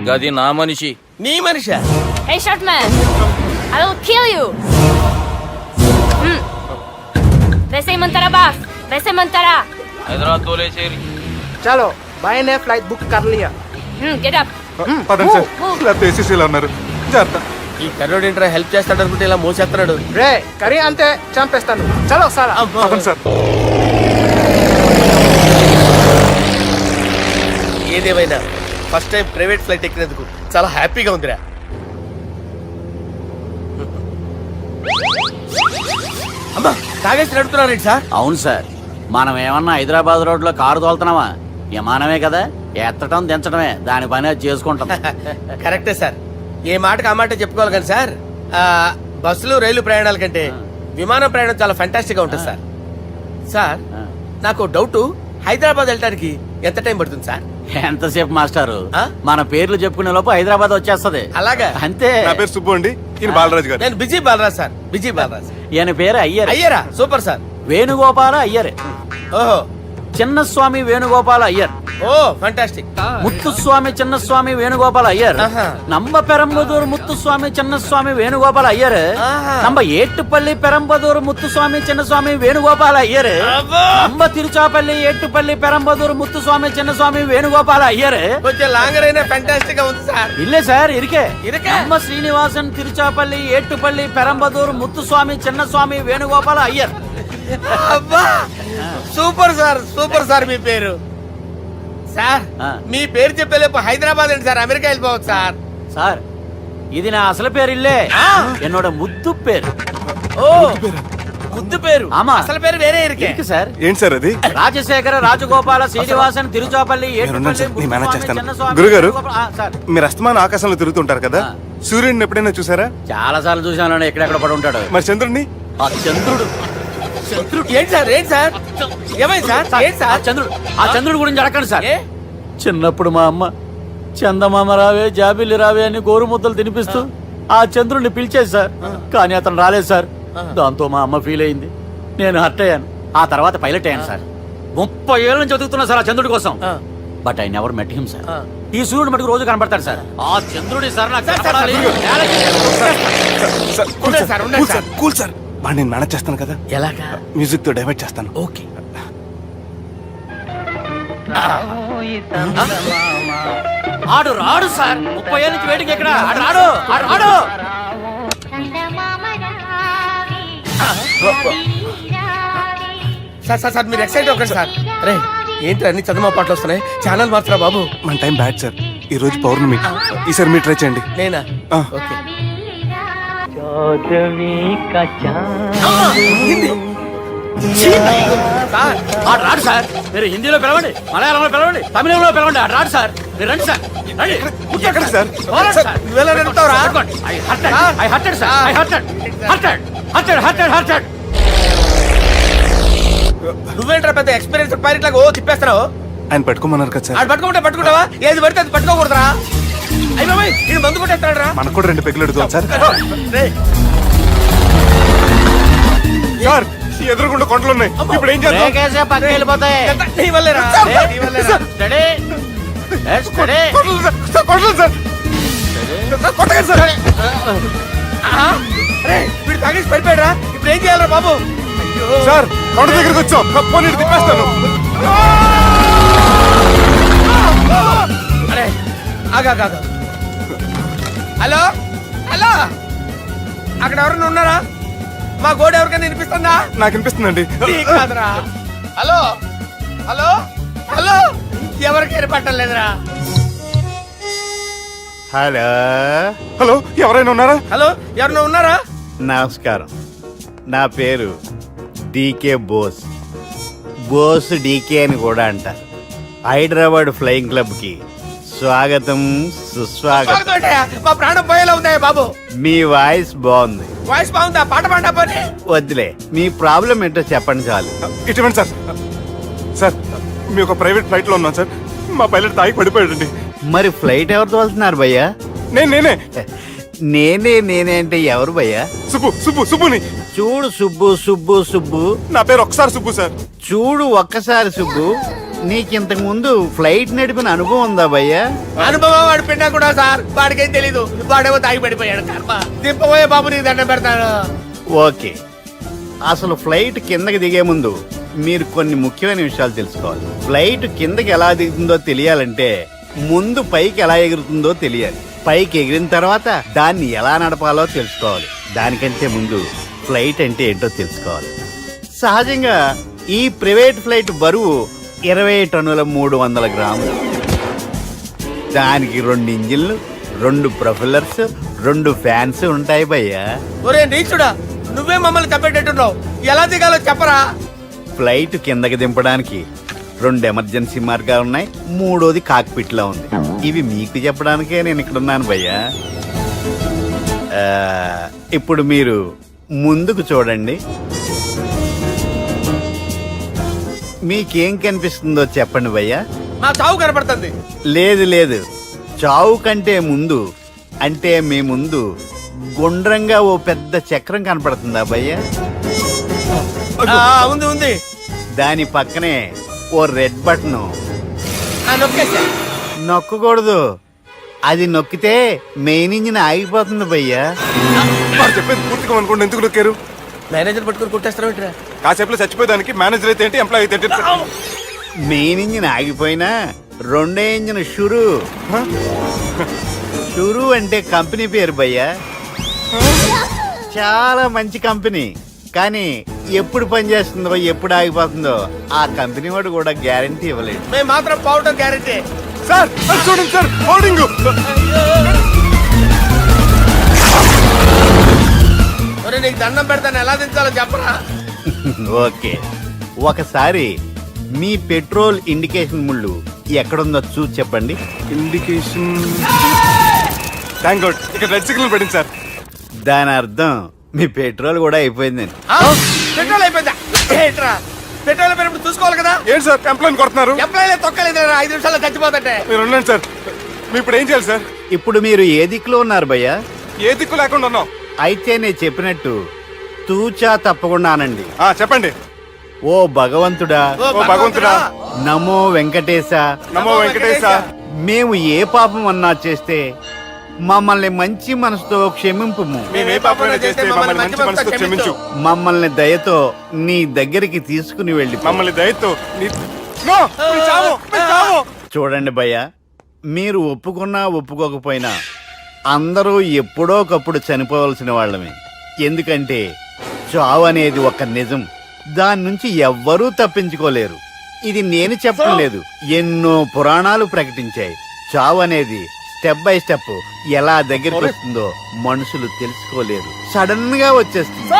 [SPEAKER 11] గది నా మనిషి.
[SPEAKER 7] నీ మనిషా?
[SPEAKER 4] Hey short man, I will kill you. వేసేయమంటారా బాస్? వేసేయమంటారా?
[SPEAKER 11] హైదరాబాద్ తోలేసేరి.
[SPEAKER 8] చలో బాయ్ నే ఫ్లైట్ బుక్ కర్ లియా.
[SPEAKER 4] Get up.
[SPEAKER 10] పదండి సార్, లేకపోతే ఏసీసీలో ఉన్నారు. జాగ్రత్త.
[SPEAKER 7] ఈ కర్రోడు ఏంట్రా హెల్ప్ చేస్తాడు అనుకుంటే ఇలా మోసేస్తున్నాడు.
[SPEAKER 8] రే కరీ అంతే చంపేస్తాను. చలో సాలా.
[SPEAKER 10] పదండి సార్.
[SPEAKER 7] ఏదేమైనా ఫస్ట్ టైం ప్రైవేట్ ఫ్లైట్ ఎక్కినందుకు చాలా హ్యాపీగా ఉందిరా. అమ్మా తాగేసి నడుపుతున్నాడు సార్.
[SPEAKER 2] అవును సార్, మనం ఏమన్నా హైదరాబాద్ రోడ్ లో కారు తోలుతున్నామా? విమానమే కదా, ఎత్తడం దించడమే దాని పని అది చేసుకుంటాం.
[SPEAKER 7] కరెక్టే సార్. ఏ మాటకు ఆ మాట చెప్పుకోవాలి కానీ సార్, బస్సులు రైలు ప్రయాణాల కంటే విమానం ప్రయాణం చాలా ఫెంటాస్టిక్ గా ఉంటుంది సార్. సార్ నాకు డౌట్, హైదరాబాద్ వెళ్ళడానికి ఎంత టైం పడుతుంది సార్?
[SPEAKER 2] ఎంతసేపు మాస్టారు, మన పేర్లు చెప్పుకునే లోపు హైదరాబాద్ వచ్చేస్తది.
[SPEAKER 7] అలాగా?
[SPEAKER 2] అంతే.
[SPEAKER 10] నా పేరు సుబ్బు అండి, ఈయన బాలరాజు గారు.
[SPEAKER 7] నేను busy Balaraj sir. Busy Balaraj.
[SPEAKER 2] ఈయన పేరు అయ్యర్.
[SPEAKER 7] అయ్యరా? Super sir.
[SPEAKER 2] వేణుగోపాల అయ్యరే.
[SPEAKER 7] ఓహో,
[SPEAKER 2] చిన్నస్వామి వేణుగోపాల అయ్యర్,
[SPEAKER 7] ఓ ఫంటాస్టిక్.
[SPEAKER 2] ముత్తుస్వామి చిన్నస్వామి వేణుగోపాల అయ్యర్,
[SPEAKER 7] ఆహా.
[SPEAKER 2] నంబ పెరంబదూరు ముత్తుస్వామి చిన్నస్వామి వేణుగోపాల అయ్యర్,
[SPEAKER 7] ఆహా.
[SPEAKER 2] నంబ ఏట్టుపల్లి పెరంబదూరు ముత్తుస్వామి చిన్నస్వామి వేణుగోపాల అయ్యర్,
[SPEAKER 7] అబ్బో.
[SPEAKER 2] నంబ తిరుచాపల్లి ఏట్టుపల్లి పెరంబదూరు ముత్తుస్వామి చిన్నస్వామి వేణుగోపాల అయ్యర్.
[SPEAKER 7] కొంచెం లాంగర్ అయినా ఫంటాస్టిక్ గా ఉంది సార్.
[SPEAKER 2] ఇల్లే సార్ ఇరికే.
[SPEAKER 7] ఇరికే?
[SPEAKER 2] నంబ శ్రీనివాసన్ తిరుచాపల్లి ఏట్టుపల్లి పెరంబదూరు ముత్తుస్వామి చిన్నస్వామి వేణుగోపాల అయ్యర్.
[SPEAKER 7] అబ్బా సూపర్ సార్, సూపర్ సార్. మీ పేరు సార్,
[SPEAKER 2] ఆ.
[SPEAKER 7] మీ పేరు చెప్పేలేపు హైదరాబాద్ అండి సార్, అమెరికా వెళ్ళిపోవచ్చు సార్.
[SPEAKER 2] సార్ ఇది నా అసలు పేరు ఇల్లే,
[SPEAKER 7] ఆ.
[SPEAKER 2] என்னோட ముద్దు పేరు.
[SPEAKER 7] ఓ ముద్దు పేరు.
[SPEAKER 2] ఆమా.
[SPEAKER 7] అసలు పేరు వేరే ఇరికే.
[SPEAKER 2] ఇరికి సార్.
[SPEAKER 10] ఏంటి సార్ అది?
[SPEAKER 2] రాజశేఖర రాజగోపాల శ్రీనివాసన్ తిరుచాపల్లి
[SPEAKER 10] నేనున్నాను సార్,
[SPEAKER 2] ఏట్టుపల్లి
[SPEAKER 10] నేను మేనేజ్
[SPEAKER 2] ముత్తుస్వామి
[SPEAKER 10] చేస్తాను.
[SPEAKER 2] చిన్నస్వామి
[SPEAKER 10] గురుగారు?
[SPEAKER 2] వేణుగోపాల- ఆ, సార్
[SPEAKER 10] మీరు అస్తమాన ఆకాశంలో తిరుగుతుంటారు కదా,
[SPEAKER 2] ఆ.
[SPEAKER 10] సూర్యుడిని ఎప్పుడైనా చూసారా?
[SPEAKER 2] చాలా సార్లు చూసాను, ఎక్కడెక్కడ పడి ఉంటాడు.
[SPEAKER 10] మరి చంద్రుడిని?
[SPEAKER 2] ఆ చంద్రుడు
[SPEAKER 7] ఏంటి సార్, ఏంటి సార్, ఏమైంది సార్, ఏంటి
[SPEAKER 2] ఆ
[SPEAKER 7] సార్?
[SPEAKER 2] చంద్రుడు గురించి అడగండి సార్.
[SPEAKER 7] ఏ?
[SPEAKER 2] చిన్నప్పుడు మా అమ్మ చందమామ రావే జాబిల్లి రావే అని గోరు ముద్దలు తినిపిస్తూ ఆ చంద్రుడిని పిలిచేది సార్, కానీ అతను రాలేదు సార్. దాంతో మా అమ్మ ఫీల్ అయింది, నేను హర్ట్ అయ్యాను. ఆ తర్వాత పైలట్ అయ్యాను సార్. 30 ఏళ్ళ నుంచి చదువుతున్నా సార్ ఆ చంద్రుడి కోసం.
[SPEAKER 7] ఆ.
[SPEAKER 2] But I never met him sir.
[SPEAKER 7] ఆ.
[SPEAKER 2] ఈ సూర్యుడు మటుకు రోజు కనబడతాడు సార్. ఆ చంద్రుడి సార్ నాకు
[SPEAKER 7] సార్, సార్,
[SPEAKER 2] కనపడాలి.
[SPEAKER 10] సార్, కూల్
[SPEAKER 7] ఉండండి
[SPEAKER 10] సార్,
[SPEAKER 7] సార్, ఉండండి
[SPEAKER 10] cool
[SPEAKER 7] sir.
[SPEAKER 10] Sir, cool sir. వాడిని నేను మేనేజ్ చేస్తాను కదా,
[SPEAKER 7] ఎలాగా?
[SPEAKER 10] మ్యూజిక్ తో డైవర్ట్ చేస్తాను.
[SPEAKER 7] ఓకే.
[SPEAKER 2] ఆడు రాడు సార్, 30 ఏళ్ళ నుంచి వేడికి ఎక్కడ ఆడు రాడు, ఆడు రాడు.
[SPEAKER 7] సార్ సార్ సార్ మీరు ఎక్సైట్ అవ్వకండి సార్. రే ఏంటి అన్ని చదువు పాటలు వస్తున్నాయి, ఛానల్ మార్చరా బాబు.
[SPEAKER 10] మన టైం బ్యాడ్ సార్, ఈ రోజు పౌర్ణమి. ఈసారి మీరు ట్రై చేయండి.
[SPEAKER 7] నేనా?
[SPEAKER 10] ఆ.
[SPEAKER 7] ఓకే. సార్
[SPEAKER 2] ఆడు రాడు సార్, మీరు హిందీలో పిలవండి, మలయాళంలో పిలవండి, తమిళంలో పిలవండి, ఆడు రాడు సార్. మీరు రండి సార్, రండి.
[SPEAKER 10] ఎక్కడ సార్?
[SPEAKER 2] పోరాడు సార్.
[SPEAKER 7] నువ్వెలా నడుపుతావురా?
[SPEAKER 2] పట్టుకోండి. I hurted sir, I hurted.
[SPEAKER 7] నువ్వేంట్రా పెద్ద ఎక్స్పీరియన్స్ పైరెట్ లాగా ఓ తిప్పేస్తున్నావు?
[SPEAKER 10] ఆయన పెట్టుకోమన్నారు కదా సార్.
[SPEAKER 7] ఆడు పట్టుకుంటే పట్టుకుంటావా? ఏది పడితే అది పట్టుకోకూడదురా? అయ్యి బాబాయ్ ఇది మందు కొట్టేస్తాడు రా.
[SPEAKER 10] మనకు కూడా 2 పెగ్గులు అడుగుతాం సార్.
[SPEAKER 7] రేయ్,
[SPEAKER 10] సార్ ఈ ఎదురుగుండా కొండలు ఉన్నాయి, ఇప్పుడు ఏం చేద్దాం?
[SPEAKER 2] బ్రేకేసే పక్కకి వెళ్ళిపోతాయి.
[SPEAKER 7] ఇదంతా నీ వల్లేరా? నీ వల్లేరా?
[SPEAKER 2] Steady. Let's steady.
[SPEAKER 10] Kondalu sir, sir, Kondalu sir. Sir, కొట్టకండి సార్.
[SPEAKER 7] ఆ? రేయ్, వీడు తాగేసి పడిపోయాడురా, ఇప్పుడు ఏం చేయాలరా బాబు? అయ్యో.
[SPEAKER 10] సార్ కొండ దగ్గరికి వచ్చాం, పోనీ ఇటు తిప్పేస్తాను.
[SPEAKER 7] అరే ఆగా. హలో హలో, అక్కడ ఎవరైనా ఉన్నారా? మా గోడ ఎవరికైనా వినిపిస్తుందా?
[SPEAKER 10] నాకు అనిపిస్తుందండి.
[SPEAKER 7] నీకు కాదురా. హలో హలో హలో, ఎవరికి ఏర్పట్టలేదురా.
[SPEAKER 8] హలో,
[SPEAKER 10] హలో, ఎవరైనా ఉన్నారా?
[SPEAKER 7] హలో ఎవరైనా ఉన్నారా?
[SPEAKER 8] నమస్కారం. నా పేరు డీకే బోస్. బోస్ డీకే అని కూడా అంటారు. హైదరాబాద్ ఫ్లయింగ్ క్లబ్ కి స్వాగతం, సుస్వాగతం.
[SPEAKER 7] స్వాగతం. మా ప్రాణం పోయేలా ఉందా బాబు?
[SPEAKER 8] మీ వాయిస్ బాగుంది.
[SPEAKER 7] వాయిస్ బాగుందా? పాట పాడా పోనీ.
[SPEAKER 8] వద్దులే, మీ ప్రాబ్లం ఏంటో చెప్పండి చాలు.
[SPEAKER 10] ఇటువంటి సార్, సార్ మీ ఒక ప్రైవేట్ ఫ్లైట్ లో ఉన్నాం సార్, మా పైలట్ తాగి పడిపోయాడండి.
[SPEAKER 8] మరి ఫ్లైట్ ఎవరితో వెళ్తున్నారు భయ్యా?
[SPEAKER 10] నేనే
[SPEAKER 8] నేనే అంటే ఎవరు భయ్యా?
[SPEAKER 10] సుబ్బుని.
[SPEAKER 8] చూడు సుబ్బు సుబ్బు సుబ్బు,
[SPEAKER 10] నా పేరు ఒకసారి సుబ్బు సార్.
[SPEAKER 8] చూడు ఒక్కసారి సుబ్బు, నీకింతకు ముందు ఫ్లైట్ నడిపిన అనుభవం ఉందా భయ్యా?
[SPEAKER 7] అనుభవం వాడి పిండా కూడా సార్, వాడికేం తెలీదు. వాడేమో తాగి పడిపోయాడు. కర్మ. దింపబోయే బాబు నీకు దండం పెడతాను.
[SPEAKER 8] ఓకే, అసలు ఫ్లైట్ కిందకి దిగే ముందు మీరు కొన్ని ముఖ్యమైన విషయాలు తెలుసుకోవాలి. ఫ్లైట్ కిందకి ఎలా దిగుతుందో తెలియాలంటే ముందు పైకి ఎలా ఎగురుతుందో తెలియాలి. పైకి ఎగిరిన తర్వాత దాన్ని ఎలా నడపాలో తెలుసుకోవాలి. దానికంటే ముందు ఫ్లైట్ అంటే ఏంటో తెలుసుకోవాలి. సహజంగా ఈ ప్రైవేట్ ఫ్లైట్ బరువు 20 టన్నుల 300 గ్రాములు. దానికి 2 ఇంజిన్లు, 2 ప్రొఫెల్లర్స్, 2 ఫ్యాన్స్ ఉంటాయి భయ్యా.
[SPEAKER 7] ఒరే నీచుడా, నువ్వే మమ్మల్ని తప్పేటట్టున్నావు. ఎలా దిగాలో చెప్పరా?
[SPEAKER 8] ఫ్లైట్ కిందకి దింపడానికి 2 ఎమర్జెన్సీ మార్గాలు ఉన్నాయి, 3వది కాక్పిట్ లో ఉంది. ఇవి మీకు చెప్పడానికే నేను ఇక్కడ ఉన్నాను భయ్యా. ఇప్పుడు మీరు ముందుకు చూడండి. మీకేం కనిపిస్తుందో చెప్పండి భయ్యా.
[SPEAKER 7] మా చావు కనపడుతుంది.
[SPEAKER 8] లేదు, చావు కంటే ముందు, అంటే మీ ముందు గుండ్రంగా ఓ పెద్ద చక్రం కనపడుతుందా భయ్యా?
[SPEAKER 7] ఉంది.
[SPEAKER 8] దాని పక్కనే ఓ రెడ్ బటన్
[SPEAKER 7] నొక్కేసా.
[SPEAKER 8] నొక్కకూడదు. అది నొక్కితే మెయిన్ ఇంజిన్ ఆగిపోతుంది భయ్యా.
[SPEAKER 10] వాడు చెప్పేది పూర్తిగా అనుకోండి, ఎందుకు నొక్కారు?
[SPEAKER 7] మేనేజర్ పట్టుకుని కొట్టేస్తారా ఏంట్రా?
[SPEAKER 10] కాసేపులో చచ్చిపోయేదానికి మేనేజర్ అయితే ఏంటి, ఎంప్లాయ్ అయితే ఏంటి?
[SPEAKER 8] మెయిన్ ఇంజిన్ ఆగిపోయినా రెండో ఇంజిన్ షురు. షురు అంటే కంపెనీ పేరు భయ్యా. చాలా మంచి కంపెనీ. కానీ ఎప్పుడు పనిచేస్తుందో ఎప్పుడు ఆగిపోతుందో ఆ కంపెనీ వాడు కూడా గ్యారంటీ ఇవ్వలేడు.
[SPEAKER 7] మేము మాత్రం పౌడర్ గ్యారెంటీ.
[SPEAKER 10] సార్ అది చూడండి సార్, హోర్డింగ్.
[SPEAKER 7] ఒరే నీకు దండం పెడతాను, ఎలా దించాలో చెప్పరా?
[SPEAKER 8] ఓకే, ఒకసారి మీ పెట్రోల్ ఇండికేషన్ ముళ్ళు ఎక్కడుందో చూసి చెప్పండి.
[SPEAKER 10] ఇండికేషన్. థ్యాంక్ గాడ్, ఇక్కడ రెడ్ సిగ్నల్ పడింది సార్.
[SPEAKER 8] దాని అర్థం మీ పెట్రోల్ కూడా అయిపోయిందని.
[SPEAKER 7] ఆ? పెట్రోల్ అయిపోయిందా? ఏంట్రా పెట్రోల్ అయిపోయినప్పుడు చూసుకోవాలి కదా.
[SPEAKER 10] ఏంటి సార్ ఎంప్లాయ్ కొడుతున్నారు?
[SPEAKER 7] ఎంప్లాయీ తొక్కలేదు 5 నిమిషాల్లో చచ్చిపోతుంటే.
[SPEAKER 10] మీరు ఉండండి సార్, మీరు ఇప్పుడు ఏం చేయాలి సార్?
[SPEAKER 8] ఇప్పుడు మీరు ఏ దిక్కులో ఉన్నారు భయ్యా?
[SPEAKER 10] ఏ దిక్కు లేకుండా ఉన్నాం.
[SPEAKER 8] అయితే నేను చెప్పినట్టు తూచా తప్పకుండా అనండి.
[SPEAKER 10] చెప్పండి.
[SPEAKER 8] ఓ భగవంతుడా,
[SPEAKER 10] ఓ భగవంతుడా,
[SPEAKER 8] నమో వెంకటేశ,
[SPEAKER 10] నమో వెంకటేశ.
[SPEAKER 8] మేము ఏ పాపం అన్నా చేస్తే మమ్మల్ని మంచి మనసుతో క్షమింపుము.
[SPEAKER 10] మేమే పాపమైనా చేస్తే మమ్మల్ని మంచి మనసుతో క్షమించు.
[SPEAKER 8] మమ్మల్ని దయతో నీ దగ్గరికి తీసుకుని వెళ్ళి
[SPEAKER 10] మమ్మల్ని దయతో నో, మీ చావు, మీ చావు.
[SPEAKER 8] చూడండి భయ్య, మీరు ఒప్పుకున్నా ఒప్పుకోకపోయినా అందరూ ఎప్పుడో ఒకప్పుడు చనిపోవలసిన వాళ్ళమే. ఎందుకంటే చావు అనేది ఒక నిజం, దాని నుంచి ఎవ్వరూ తప్పించుకోలేరు. ఇది నేను చెప్పడం లేదు, ఎన్నో పురాణాలు ప్రకటించాయి. చావు అనేది స్టెప్ బై స్టెప్ ఎలా దగ్గరికి వస్తుందో మనుషులు తెలుసుకోలేరు, సడన్ గా వచ్చేస్తుంది.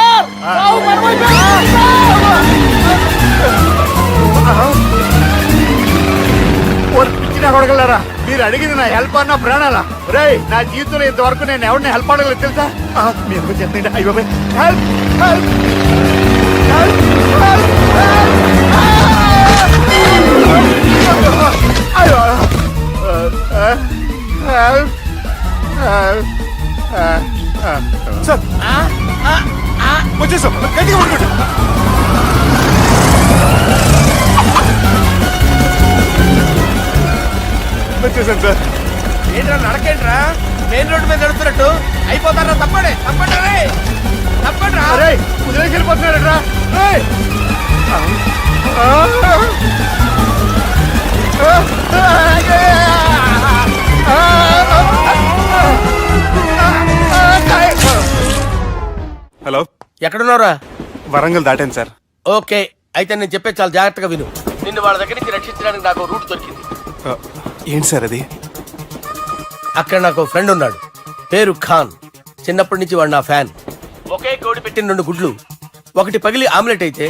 [SPEAKER 8] కొడగలరా, మీరు అడిగింది నా హెల్ప్ అన్న ప్రాణాలా? రే, నా జీవితంలో ఇంతవరకు నేను ఎవరిని హెల్ప్ అడగలేదు తెలుసా? మీరు చెప్పండి. అయ్యో హెల్ప్, హెల్ప్, హెల్ప్, అయ్యో
[SPEAKER 10] సార్ వచ్చేసాం, గట్టిగా పట్టుకోండి. వచ్చేసాను సార్.
[SPEAKER 7] ఏంట్రా నడకేంట్రా? మెయిన్ రోడ్డు మీద నడుస్తున్నట్టు అయిపోతారా? తప్పండి, తప్పండి రే, తప్పండి రా.
[SPEAKER 8] రే, కుదిరేకి వెళ్ళిపోతున్నారా?
[SPEAKER 10] హలో,
[SPEAKER 7] ఎక్కడున్నారా?
[SPEAKER 10] వరంగల్ దాటాను సార్.
[SPEAKER 7] ఓకే, అయితే నేను చెప్పే చాలా జాగ్రత్తగా విను. నిన్ను వాళ్ళ దగ్గర నుంచి రక్షించడానికి నాకు రూట్ దొరికింది.
[SPEAKER 10] ఏంటి సార్ అది?
[SPEAKER 7] అక్కడ నాకు ఫ్రెండ్ ఉన్నాడు, పేరు ఖాన్. చిన్నప్పటి నుంచి వాడు నా ఫ్యాన్. ఒకే కోడి పెట్టిన 2 గుడ్లు, ఒకటి పగిలి ఆమ్లెట్ అయితే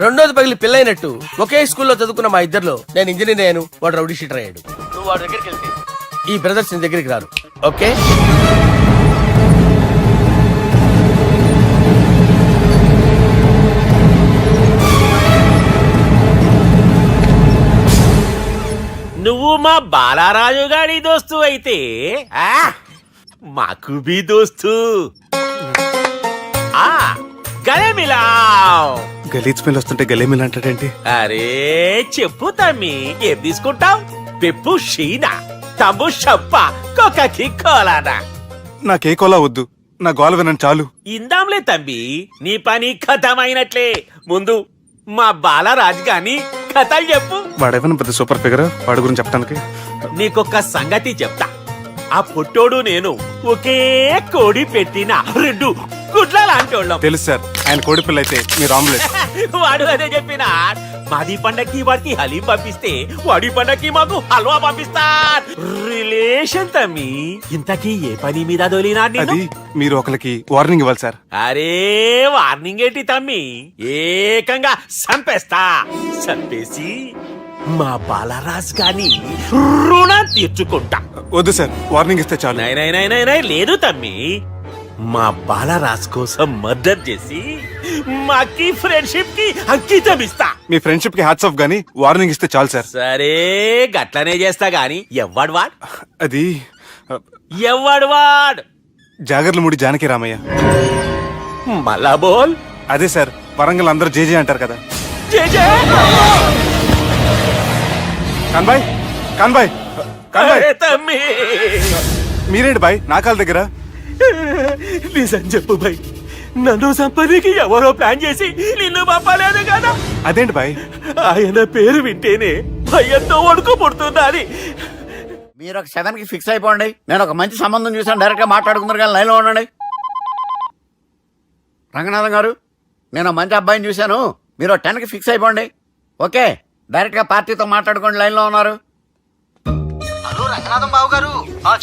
[SPEAKER 7] రెండోది పగిలి పిల్లైనట్టు ఒకే స్కూల్లో చదువుకున్న మా ఇద్దరిలో నేను ఇంజనీర్ అయ్యాను, వాడు రౌడీ షీటర్ అయ్యాడు. నువ్వు వాడి దగ్గరికి వెళ్తే ఈ బ్రదర్స్ నీ దగ్గరికి రారు. ఓకే,
[SPEAKER 3] నువ్వు మా బాలారాజు గారి దోస్తు అయితే మాకు బి దోస్తు. గలే మిలావ్.
[SPEAKER 10] గలీజ్ స్మెల్ వస్తుంటే గలేమిల్ అంటాడేంటి?
[SPEAKER 3] అరే చెప్పు తమ్మి, ఏం తీసుకుంటావు? పెప్పు షీనా, తమ్ము షప్ప, కొకకి కోలానా?
[SPEAKER 10] నాకే కోలా వద్దు, నా గోల వినండి చాలు.
[SPEAKER 3] ఇందాంలే తంబి, నీ పని ఖతమైనట్లే. ముందు మా బాలరాజు గాని కథలు చెప్పు.
[SPEAKER 10] వాడేమైనా పెద్ద సూపర్ ఫిగర్, వాడి గురించి చెప్పడానికి.
[SPEAKER 3] నీకొక్క సంగతి చెప్తా. ఆ పుట్టోడు నేను ఒకే కోడి పెట్టిన 2 గుడ్ల లాంటి వాళ్ళం.
[SPEAKER 10] తెలుసు సార్, ఆయన కోడి పిల్ల అయితే మీరు ఆమ్లెట్.
[SPEAKER 3] వాడు అదే చెప్పిన. మాది పండక్కి వాడికి హలీం పంపిస్తే వాడి పండక్కి మాకు హల్వా పంపిస్తా. రిలేషన్ తమ్మి. ఇంతకీ ఏ పని మీద దొలినా?
[SPEAKER 10] అది మీరు ఒకరికి వార్నింగ్ ఇవ్వాలి సార్.
[SPEAKER 3] అరే వార్నింగ్ ఏంటి తమ్మి, ఏకంగా చంపేస్తా. చంపేసి మా బాలరాజ్ గాని రుణం తీర్చుకుంటా.
[SPEAKER 10] వద్దు సార్, వార్నింగ్ ఇస్తే చాలు.
[SPEAKER 3] నై లేదు తమ్మి, మా బాలరాజ్ కోసం మర్డర్ చేసి మాకి ఫ్రెండ్షిప్ కి అంకితం ఇస్తా.
[SPEAKER 10] మీ ఫ్రెండ్షిప్ కి హ్యాట్స్ ఆఫ్ గానీ వార్నింగ్ ఇస్తే చాలు సార్.
[SPEAKER 3] సరే గట్లనే చేస్తా గాని ఎవ్వడు వాడ్?
[SPEAKER 10] అది
[SPEAKER 3] ఎవ్వడు వాడ్?
[SPEAKER 10] జాగర్లమూడి జానకి రామయ్య.
[SPEAKER 3] మళ్ళా బోల్.
[SPEAKER 10] అదే సార్, వరంగల్ అందరూ జేజే అంటారు కదా.
[SPEAKER 3] జే జే.
[SPEAKER 10] కాన్బాయ్ కాన్బాయ్ కాన్బాయ్ మీరేంటి బాయ్ నా కాళ్ళ దగ్గర?
[SPEAKER 3] నిజం చెప్పు భయ్, నన్ను సంపదికి ఎవరో ప్లాన్ చేసి నిన్ను పంపలేదు కదా.
[SPEAKER 10] అదేంటి బాయ్?
[SPEAKER 3] ఆయన పేరు వింటేనే భయంతో వణుకు పుడుతున్నది.
[SPEAKER 8] మీరు ఒక 7 కి ఫిక్స్ అయిపోండి. నేను ఒక మంచి సంబంధం చూసాను, డైరెక్ట్ గా మాట్లాడుకున్నారు కానీ లైన్లో ఉండండి. రంగనాథం గారు, నేను ఒక మంచి అబ్బాయిని చూశాను, మీరు 10 కి ఫిక్స్ అయిపోండి. ఓకే, డైరెక్ట్ గా పార్టీతో మాట్లాడుకోండి. లైన్లో ఉన్నారు.
[SPEAKER 2] హలో రంగనాథం బాబు గారు.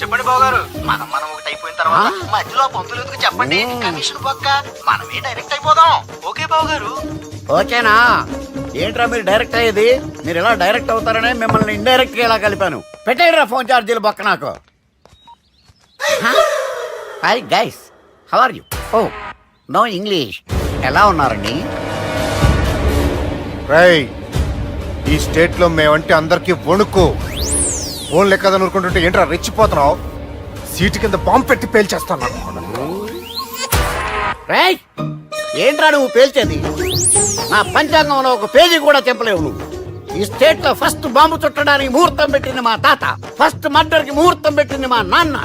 [SPEAKER 2] చెప్పండి బాబు గారు. మనం ఒకటి అయిపోయిన తర్వాత మధ్యలో పంతులు ఎందుకు చెప్పండి, కమిషన్ పక్క మనమే డైరెక్ట్ అయిపోదాం. ఓకే బాబు గారు.
[SPEAKER 8] ఓకేనా? ఏంట్రా మీరు డైరెక్ట్ అయ్యేది? మీరు ఇలా డైరెక్ట్ అవుతారనే మిమ్మల్ని ఇండైరెక్ట్ గా ఇలా కలిపాను. పెట్టేయండిరా ఫోన్ ఛార్జీలు బొక్క నాకు. Hi guys, how are you? Oh no English. ఎలా ఉన్నారండి?
[SPEAKER 10] రేయ్, ఈ స్టేట్ లో మేమంటే అందరికి వణుకు. ఫోన్ లెక్క అనుకుంటుంటే ఏంట్రా రెచ్చిపోతున్నావు? సీటు కింద బాంబు పెట్టి పేల్చేస్తాను.
[SPEAKER 8] రేయ్, ఏంట్రా నువ్వు పేల్చేది? నా పంచాంగంలో ఒక పేజీ కూడా తెంపలేవు నువ్వు. ఈ స్టేట్ లో ఫస్ట్ బాంబు చుట్టడానికి ముహూర్తం పెట్టింది మా తాత, ఫస్ట్ మర్డర్ కి ముహూర్తం పెట్టింది మా నాన్న.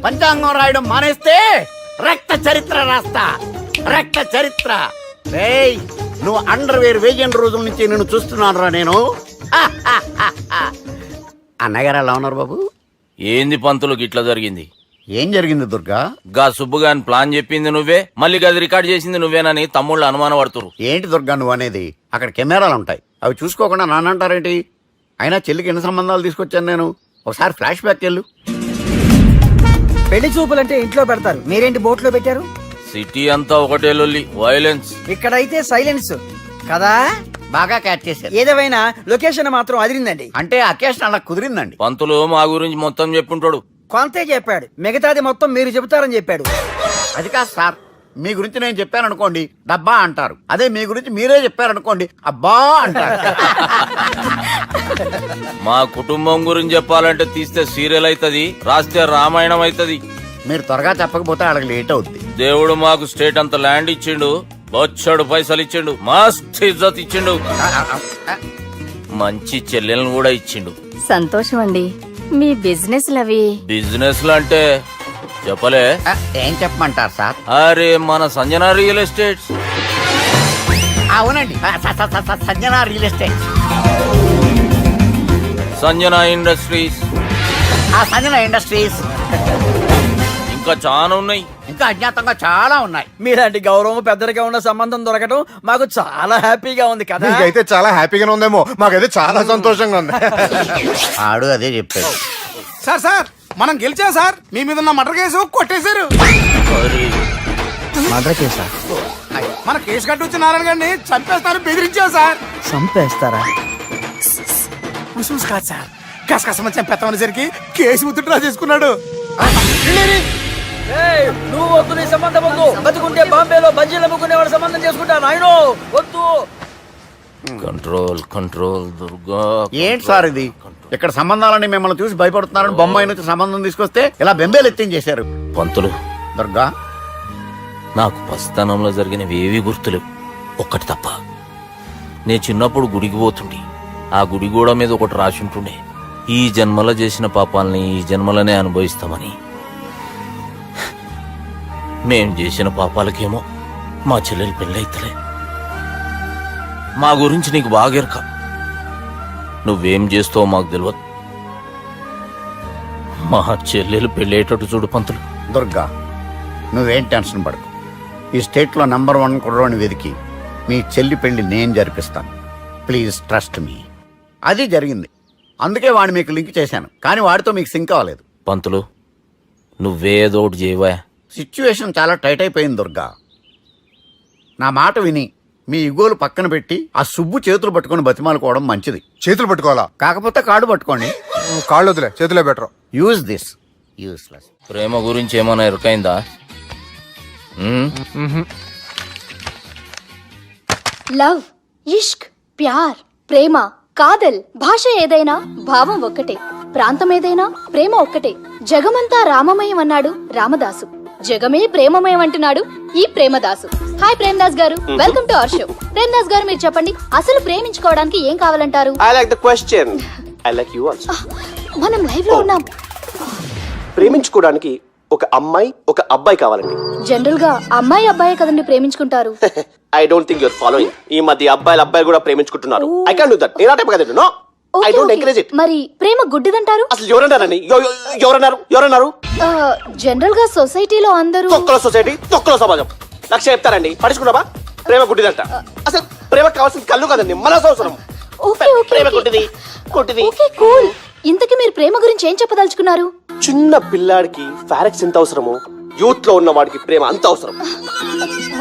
[SPEAKER 8] పంచాంగం రాయడం మానేస్తే రక్త చరిత్ర రాస్తా, రక్త చరిత్ర. రేయ్, నువ్వు అండర్వేర్ వేయని రోజుల నుంచి నేను చూస్తున్నాను రా నేను. అన్నగారు ఎలా ఉన్నారు బాబు?
[SPEAKER 11] ఏంది పంతులు గిట్లా జరిగింది?
[SPEAKER 8] ఏం జరిగింది దుర్గా?
[SPEAKER 11] గా సుబ్బుగాని ప్లాన్ చెప్పింది నువ్వే, మళ్ళీ గది రికార్డ్ చేసింది నువ్వేనని తమ్ముళ్ళు అనుమానం పడుతురు.
[SPEAKER 8] ఏంటి దుర్గా నువ్వు అనేది? అక్కడ కెమెరాలు ఉంటాయి, అవి చూసుకోకుండా నాన్నంటారేంటి? అయినా చెల్లికి ఎన్ని సంబంధాలు తీసుకొచ్చాను నేను. ఒకసారి ఫ్లాష్ బ్యాక్ వెళ్ళు.
[SPEAKER 2] పెళ్లి చూపులంటే ఇంట్లో పెడతారు, మీరేంటి బోట్లో పెట్టారు?
[SPEAKER 11] సిటీ అంతా ఒకటే లొల్లి, వైలెన్స్.
[SPEAKER 2] ఇక్కడైతే సైలెన్స్ కదా.
[SPEAKER 8] బాగా క్యాచ్ చేశారు.
[SPEAKER 2] ఏదేమైనా లొకేషన్ మాత్రం అదిరిందండి.
[SPEAKER 8] అంటే అకేషన్ అలా కుదిరిందండి.
[SPEAKER 11] పంతులు మా గురించి మొత్తం చెప్పుంటాడు.
[SPEAKER 2] కొంతే చెప్పాడు, మిగతాది మొత్తం మీరు చెబుతారని చెప్పాడు.
[SPEAKER 8] అది కాదు సార్, మీ గురించి నేను చెప్పాను అనుకోండి డబ్బా అంటారు, అదే మీ గురించి మీరే చెప్పారనుకోండి అబ్బా అంటారు.
[SPEAKER 11] మా కుటుంబం గురించి చెప్పాలంటే తీస్తే సీరియల్ అవుతుంది, రాస్తే రామాయణం అవుతుంది.
[SPEAKER 8] మీరు త్వరగా చెప్పకపోతే వాళ్ళకి లేట్ అవుద్ది.
[SPEAKER 11] దేవుడు మాకు స్టేట్ అంత ల్యాండ్ ఇచ్చిండు, బొచ్చడు పైసలు ఇచ్చిండు, మస్త్ ఇజ్జత్ ఇచ్చిండు, మంచి చెల్లెలను కూడా ఇచ్చిండు.
[SPEAKER 4] సంతోషం అండి. మీ బిజినెస్ లవి
[SPEAKER 11] బిజినెస్ అంటే చెప్పలే.
[SPEAKER 8] ఏం చెప్పమంటారు సార్?
[SPEAKER 11] అరే మన సంజన రియల్ ఎస్టేట్స్.
[SPEAKER 8] అవునండి, Sanjana real estate,
[SPEAKER 11] Sanjana industries,
[SPEAKER 8] Sanjana industries,
[SPEAKER 11] ఇంకా చాలా ఉన్నాయి.
[SPEAKER 8] ఇంకా అజ్ఞాతంగా చాలా ఉన్నాయి.
[SPEAKER 2] మీలాంటి గౌరవం పెద్దరిగా ఉన్న సంబంధం దొరకడం మాకు చాలా హ్యాపీగా ఉంది కదా.
[SPEAKER 10] నీకైతే చాలా హ్యాపీగానే ఉందేమో, మాకైతే చాలా సంతోషంగా ఉంది.
[SPEAKER 8] ఆడు అదే చెప్పాడు.
[SPEAKER 5] సార్ సార్ మనం గెలిచాం సార్. మీ మీద ఉన్న మర్డర్ కేసు కొట్టేశారు.
[SPEAKER 2] మర్డర్ కేసా?
[SPEAKER 5] మన కేసు కట్టి నారాయణ గారిని చంపేస్తాను బెదిరించాం సార్.
[SPEAKER 2] చంపేస్తారా?
[SPEAKER 5] ఉసూస్ కాదు సార్, కసకసమని చంపేస్తామనేసరికి కేసు ముద్దుట్రా చేసుకున్నాడు.
[SPEAKER 2] నువ్వు వద్దు, నీ సంబంధం వద్దు. బతుకుంటే బాంబేలో బజ్జీలు అమ్ముకునే వాడు సంబంధం చేసుకుంటా నాయనో, వద్దు.
[SPEAKER 11] Control control Durga.
[SPEAKER 8] ఏంటి సార్ ఇది? ఇక్కడ సంబంధాలని మిమ్మల్ని చూసి భయపడుతున్నారని బొమ్మాయి నుంచి సంబంధం తీసుకొస్తే ఇలా బెంబేలు ఎత్తించేశారు.
[SPEAKER 11] పంతులు,
[SPEAKER 8] దుర్గా,
[SPEAKER 11] నాకు పసితనంలో జరిగినవి ఏవి గుర్తులేవు, ఒక్కటి తప్ప. నేను చిన్నప్పుడు గుడికి పోతుండే, ఆ గుడి గోడ మీద ఒకటి రాసి ఉంటుండే, ఈ జన్మలో చేసిన పాపాలని ఈ జన్మలనే అనుభవిస్తామని. మేం చేసిన పాపాలకేమో మా చెల్లెలు పెళ్ళైతలే. మా గురించి నీకు బాగా ఎరక, నువ్వేం చేస్తావో మాకు తెలియదు. మా చెల్లెలు పెళ్ళేటట్టు చూడు పంతులు.
[SPEAKER 8] దుర్గా, నువ్వేం టెన్షన్ పడకు. ఈ స్టేట్ లో నంబర్ 1 కుర్రోని వెతికి మీ చెల్లి పెళ్లి నేను జరిపిస్తాను. Please trust me. అది జరిగింది, అందుకే వాడిని మీకు లింక్ చేశాను, కానీ వాడితో మీకు సింక్ అవ్వలేదు.
[SPEAKER 11] పంతులు, నువ్వేదో ఒకటి చేయవా.
[SPEAKER 8] సిచ్యువేషన్ చాలా టైట్ అయిపోయింది దుర్గా. నా మాట విని మీ ఇగోలు పక్కన పెట్టి ఆ సుబ్బు చేతులు పట్టుకొని బతిమాలుకోవడం మంచిది.
[SPEAKER 10] చేతులు పట్టుకోవాలా?
[SPEAKER 8] కాకపోతే కాడు పట్టుకోండి.
[SPEAKER 10] కాళ్ళు వదిలే, చేతులే బెటర్.
[SPEAKER 8] Use this. యూస్లెస్.
[SPEAKER 11] ప్రేమ గురించి ఏమైనా ఎరుకైందా?
[SPEAKER 4] లవ్, ఇష్క్, ప్యార్, ప్రేమ, కాదల్, భాష ఏదైనా భావం ఒక్కటే, ప్రాంతం ఏదైనా ప్రేమ ఒక్కటే. జగమంతా రామమయం అన్నాడు రామదాసు, జగమే ప్రేమమయం అంటున్నాడు ఈ ప్రేమదాసు. హాయ్ ప్రేమదాస్ గారు, welcome to our show. Premadasa గారు, మీరు చెప్పండి, అసలు ప్రేమించుకోవడానికి ఏం కావాలంటారు?
[SPEAKER 12] I like the question. I like you also.
[SPEAKER 4] మనం లైవ్ లో ఉన్నాం.
[SPEAKER 12] ప్రేమించుకోవడానికి ఒక అమ్మాయి ఒక అబ్బాయి కావాలండి.
[SPEAKER 4] జనరల్ గా అమ్మాయి అబ్బాయే కదండి ప్రేమించుకుంటారు.
[SPEAKER 12] I don't think your following. ఈ మధ్య అబ్బాయిలు కూడా ప్రేమించుకుంటున్నారు. I can't do that. నేను ఆ టైప్ కదండి. No, I don't encourage it.
[SPEAKER 4] మరి ప్రేమ గుడ్డిదంటారు?
[SPEAKER 12] అసలు ఎవరన్నారండి? ఎవరన్నారు?
[SPEAKER 4] జనరల్ గా సొసైటీలో అందరూ
[SPEAKER 12] తొక్కల సొసైటీ, తొక్కల సమాజం. లక్ష చెప్తారండి, పడుచుకున్నావా? ప్రేమ గుడ్డిదంట. అసలు ప్రేమ కావాల్సింది కళ్ళు కదండి, మనసు అవసరం.
[SPEAKER 4] ఓకే ఓకే
[SPEAKER 12] ప్రేమ గుడ్డిది.
[SPEAKER 4] Okay cool. ఇంతకీ మీరు ప్రేమ గురించి ఏం చెప్పదలుచుకున్నారు?
[SPEAKER 12] చిన్న పిల్లాడికి ఫారెక్స్ ఎంత అవసరమో యూత్ లో ఉన్న వాడికి ప్రేమ అంత అవసరం.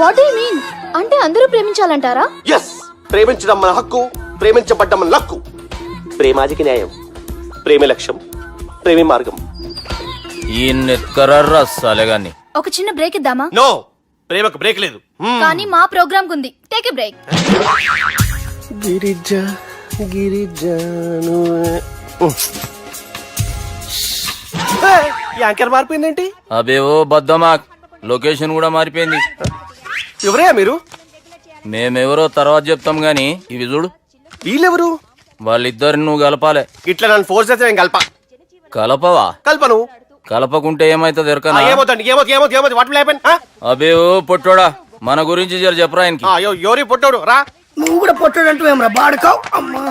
[SPEAKER 4] What do you mean? అంటే అందరూ ప్రేమించాలంటారా?
[SPEAKER 12] ఎస్, ప్రేమించడం మన హక్కు, ప్రేమించబడ్డం మన లక్కు. ప్రేమాజికి న్యాయం, ప్రేమే లక్ష్యం, ప్రేమే మార్గం.
[SPEAKER 11] ఈ నెత్కరర్రా సాలెగాన్ని.
[SPEAKER 4] ఒక చిన్న బ్రేక్ ఇద్దామా?
[SPEAKER 12] నో, ప్రేమకు బ్రేక్ లేదు.
[SPEAKER 4] కానీ మా ప్రోగ్రామ్ కుంది. Take a break.
[SPEAKER 12] యాంకర్ మారిపోయిందేంటి?
[SPEAKER 11] అబేవో బద్దమాక్, లొకేషన్ కూడా మారిపోయింది.
[SPEAKER 12] ఎవరయ్యా మీరు?
[SPEAKER 11] మేమెవరో తర్వాత చెప్తాం గాని ఇవి చూడు.
[SPEAKER 12] వీళ్ళెవరు?
[SPEAKER 11] వాళ్ళిద్దరిని నువ్వు కలపాలే.
[SPEAKER 12] ఇట్లా నన్ను ఫోర్స్ చేస్తే నేను
[SPEAKER 11] కలపవా?
[SPEAKER 12] కల్పను.
[SPEAKER 11] కలపకుంటే ఏమైతుంది ఎరకనా?
[SPEAKER 12] ఏమవుతుంది? What will happen?
[SPEAKER 11] అబేవో పొట్టోడా, మన గురించి జర చెప్పరా ఆయనకి.
[SPEAKER 12] ఎవరి పొట్టాడు రా.
[SPEAKER 3] నువ్వు కూడా పొట్టాడంటూ ఏమరా బాడుకావు. అమ్మా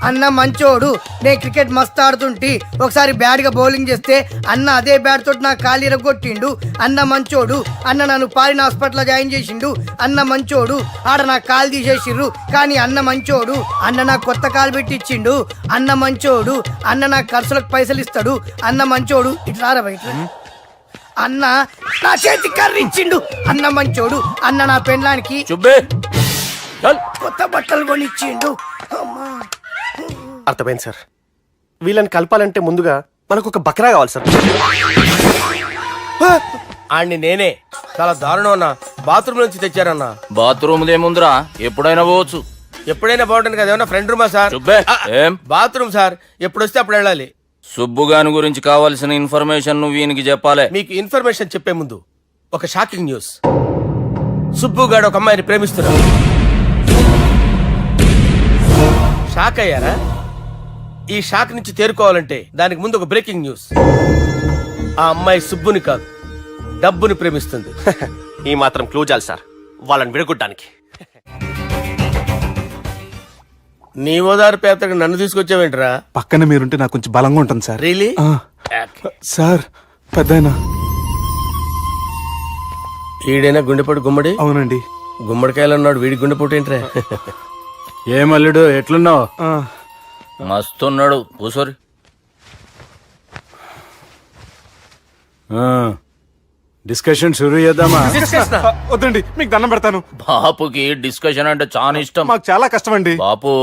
[SPEAKER 3] అన్న మంచోడు. నేను క్రికెట్ మస్తు ఆడుతుంటి. ఒకసారి బ్యాట్ గా బౌలింగ్ చేస్తే అన్న అదే బ్యాట్ తోటి నా కాలు ఇరగొట్టిండు. అన్న మంచోడు. అన్న నన్ను పాలిన హాస్పిటల్ జాయిన్ చేసిండు. అన్న మంచోడు. ఆడ నా కాలు తీసేసిర్రు కానీ అన్న మంచోడు. అన్న నాకు కొత్త కాలు పెట్టిచ్చిండు. అన్న మంచోడు. అన్న నాకు ఖర్చులకు పైసలు ఇస్తాడు. అన్న మంచోడు. ఇట్లా రా బయట. అన్న నా చేతి కర్రీ ఇచ్చిండు. అన్న మంచోడు. అన్న నా పెండ్లానికి
[SPEAKER 11] చుబ్బే
[SPEAKER 3] కొత్త బట్టలు కొనిచ్చిండు. అమ్మా
[SPEAKER 12] అర్థమైంది సార్. వీళ్ళని కలపాలంటే ముందుగా మనకు ఒక బక్రా కావాలి సార్.
[SPEAKER 7] ఆడిని నేనే చాలా దారుణం అన్నా. బాత్రూమ్ నుంచి తెచ్చారన్నా.
[SPEAKER 11] బాత్రూమ్ దేముందిరా, ఎప్పుడైనా పోవచ్చు.
[SPEAKER 7] ఎప్పుడైనా బాగుంటుంది కదా. ఏమన్నా ఫ్రెండ్ రూమా సార్?
[SPEAKER 11] చుబ్బే ఏం
[SPEAKER 7] బాత్రూమ్ సార్, ఎప్పుడు వస్తే అప్పుడు వెళ్ళాలి.
[SPEAKER 11] సుబ్బుగాని గురించి కావాల్సిన ఇన్ఫర్మేషన్ నువ్వు వీనికి చెప్పాలే.
[SPEAKER 7] మీకు ఇన్ఫర్మేషన్ చెప్పే ముందు ఒక షాకింగ్ న్యూస్. సుబ్బుగాడు ఒక అమ్మాయిని ప్రేమిస్తున్నాడు. షాక్ అయ్యారా? ఈ షాక్ నుంచి తేరుకోవాలంటే దానికి ముందు ఒక బ్రేకింగ్ న్యూస్. ఆ అమ్మాయి సుబ్బుని కాదు, డబ్బుని ప్రేమిస్తుంది.
[SPEAKER 12] ఈ మాత్రం క్లూ చాలు సార్ వాళ్ళని విడగొట్టడానికి.
[SPEAKER 7] నీ ఓదారు పేదకి నన్ను తీసుకొచ్చావేంట్రా?
[SPEAKER 10] పక్కన మీరుంటే నాకు కొంచెం బలంగా ఉంటుంది సార్.
[SPEAKER 7] రియలీ?
[SPEAKER 10] సార్ పెద్దయినా.
[SPEAKER 7] ఈడైనా గుండెపోటు గుమ్మడి?
[SPEAKER 10] అవునండి.
[SPEAKER 7] గుమ్మడికాయలు అన్నాడు, వీడి గుండెపోటు ఏంట్రా?
[SPEAKER 2] ఏమల్లుడు ఎట్లున్నావు?
[SPEAKER 11] మస్తున్నాడు కూసోరి.
[SPEAKER 2] డిస్కషన్ షురూ చేద్దామా?
[SPEAKER 10] వద్దండి, మీకు దండం పెడతాను.
[SPEAKER 11] బాపుకి డిస్కషన్ అంటే చాలా ఇష్టం.
[SPEAKER 10] మాకు చాలా కష్టం అండి.
[SPEAKER 11] బాపు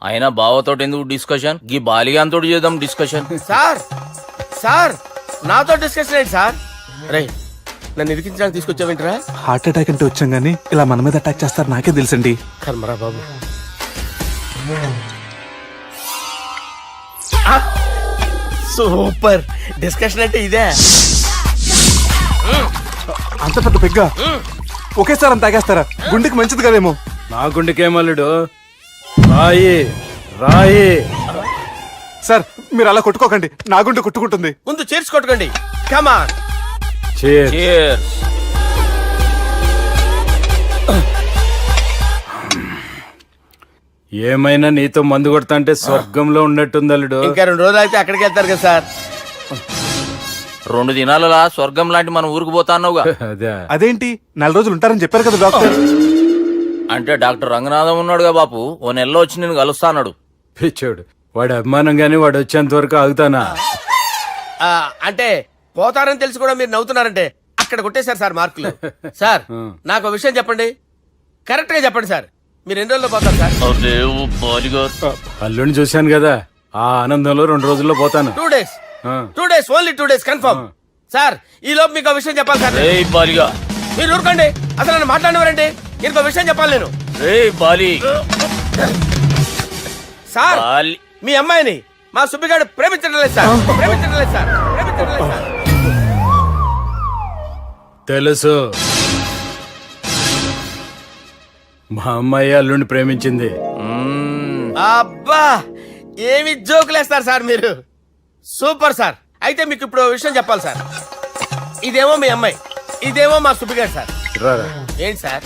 [SPEAKER 11] అయినా బావతోటి ఎందుకు డిస్కషన్? గీ బాలిగాంతోటి చేద్దాం డిస్కషన్.
[SPEAKER 7] సార్ నాతో డిస్కషన్ ఏంటి సార్? రే, నన్ను ఇరికించడానికి తీసుకొచ్చావేంట్రా?
[SPEAKER 10] హార్ట్ అటాక్ అంటే వచ్చాం గానీ ఇలా మన మీద అటాక్ చేస్తారు నాకే తెలుసండి.
[SPEAKER 7] కర్మరా బాబు. సూపర్ డిస్కషన్ అంటే ఇదే.
[SPEAKER 10] అంత పెద్ద పెగ్గా ఒకేసారి అంత తాగేస్తారా? గుండెకి మంచిది కదేమో.
[SPEAKER 2] నా గుండెకేమల్లుడు రాయి రాయి.
[SPEAKER 10] సార్ మీరు అలా కొట్టుకోకండి, నా గుండె కొట్టుకుంటుంది.
[SPEAKER 7] ముందు చేర్చి కొట్టుకోండి. కమాన్.
[SPEAKER 11] Cheers.
[SPEAKER 2] ఏమైనా నీతో మందు కొడతా స్వర్గంలో ఉన్నట్టుంది అల్లుడు.
[SPEAKER 7] ఇంకా 2 రోజులు అయితే అక్కడికి వెళ్తారు కదా సార్.
[SPEAKER 11] 2 దినాలలా స్వర్గం లాంటి మనం ఊరికి పోతాన్నావుగా.
[SPEAKER 2] అదే.
[SPEAKER 10] అదేంటి 4 రోజులు ఉంటారని చెప్పారు కదా డాక్టర్.
[SPEAKER 11] అంటే డాక్టర్ రంగనాథం ఉన్నాడుగా బాపు, ఓ నెలలో వచ్చి నేను కలుస్తాన్నాడు.
[SPEAKER 2] పిచ్చోడు, వాడి అభిమానం గాని వాడు వచ్చేంత వరకు ఆగుతానా?
[SPEAKER 7] అంటే పోతారని తెలిసి కూడా మీరు నవ్వుతున్నారంటే అక్కడ కొట్టేశారు సార్ మార్కులు. సార్ నాకు ఒక విషయం చెప్పండి, కరెక్ట్ గా చెప్పండి సార్. మీరు ఎన్ని రోజుల్లో పోతారు సార్?
[SPEAKER 2] అల్లుడిని చూశాను కదా, ఆ ఆనందంలో 2 రోజుల్లో పోతాను.
[SPEAKER 7] 2 days. 2 days, only 2 days confirm. Sir ఈ లోపు మీకు ఒక విషయం చెప్పాలి సార్. మీరు ఊరుకోండి, అసలు నన్ను మాట్లాడినవారండి. ఇంకో విషయం చెప్పాలి నేను. సార్ మీ అమ్మాయిని మా సుబ్బిగాడు ప్రేమించడం లేదు సార్. ప్రేమించడం లేదు సార్. ప్రేమించడం లేదు సార్.
[SPEAKER 2] తెలుసు, మా అమ్మాయి అల్లుడిని ప్రేమించింది.
[SPEAKER 7] అబ్బా ఏమి జోకులేస్తారు సార్ మీరు. Super sir. అయితే మీకు ఇప్పుడు ఓ విషయం చెప్పాలి సార్. ఇదేమో మీ అమ్మాయి, ఇదేమో మా సుబ్బిగారు సార్. ఏంటి సార్?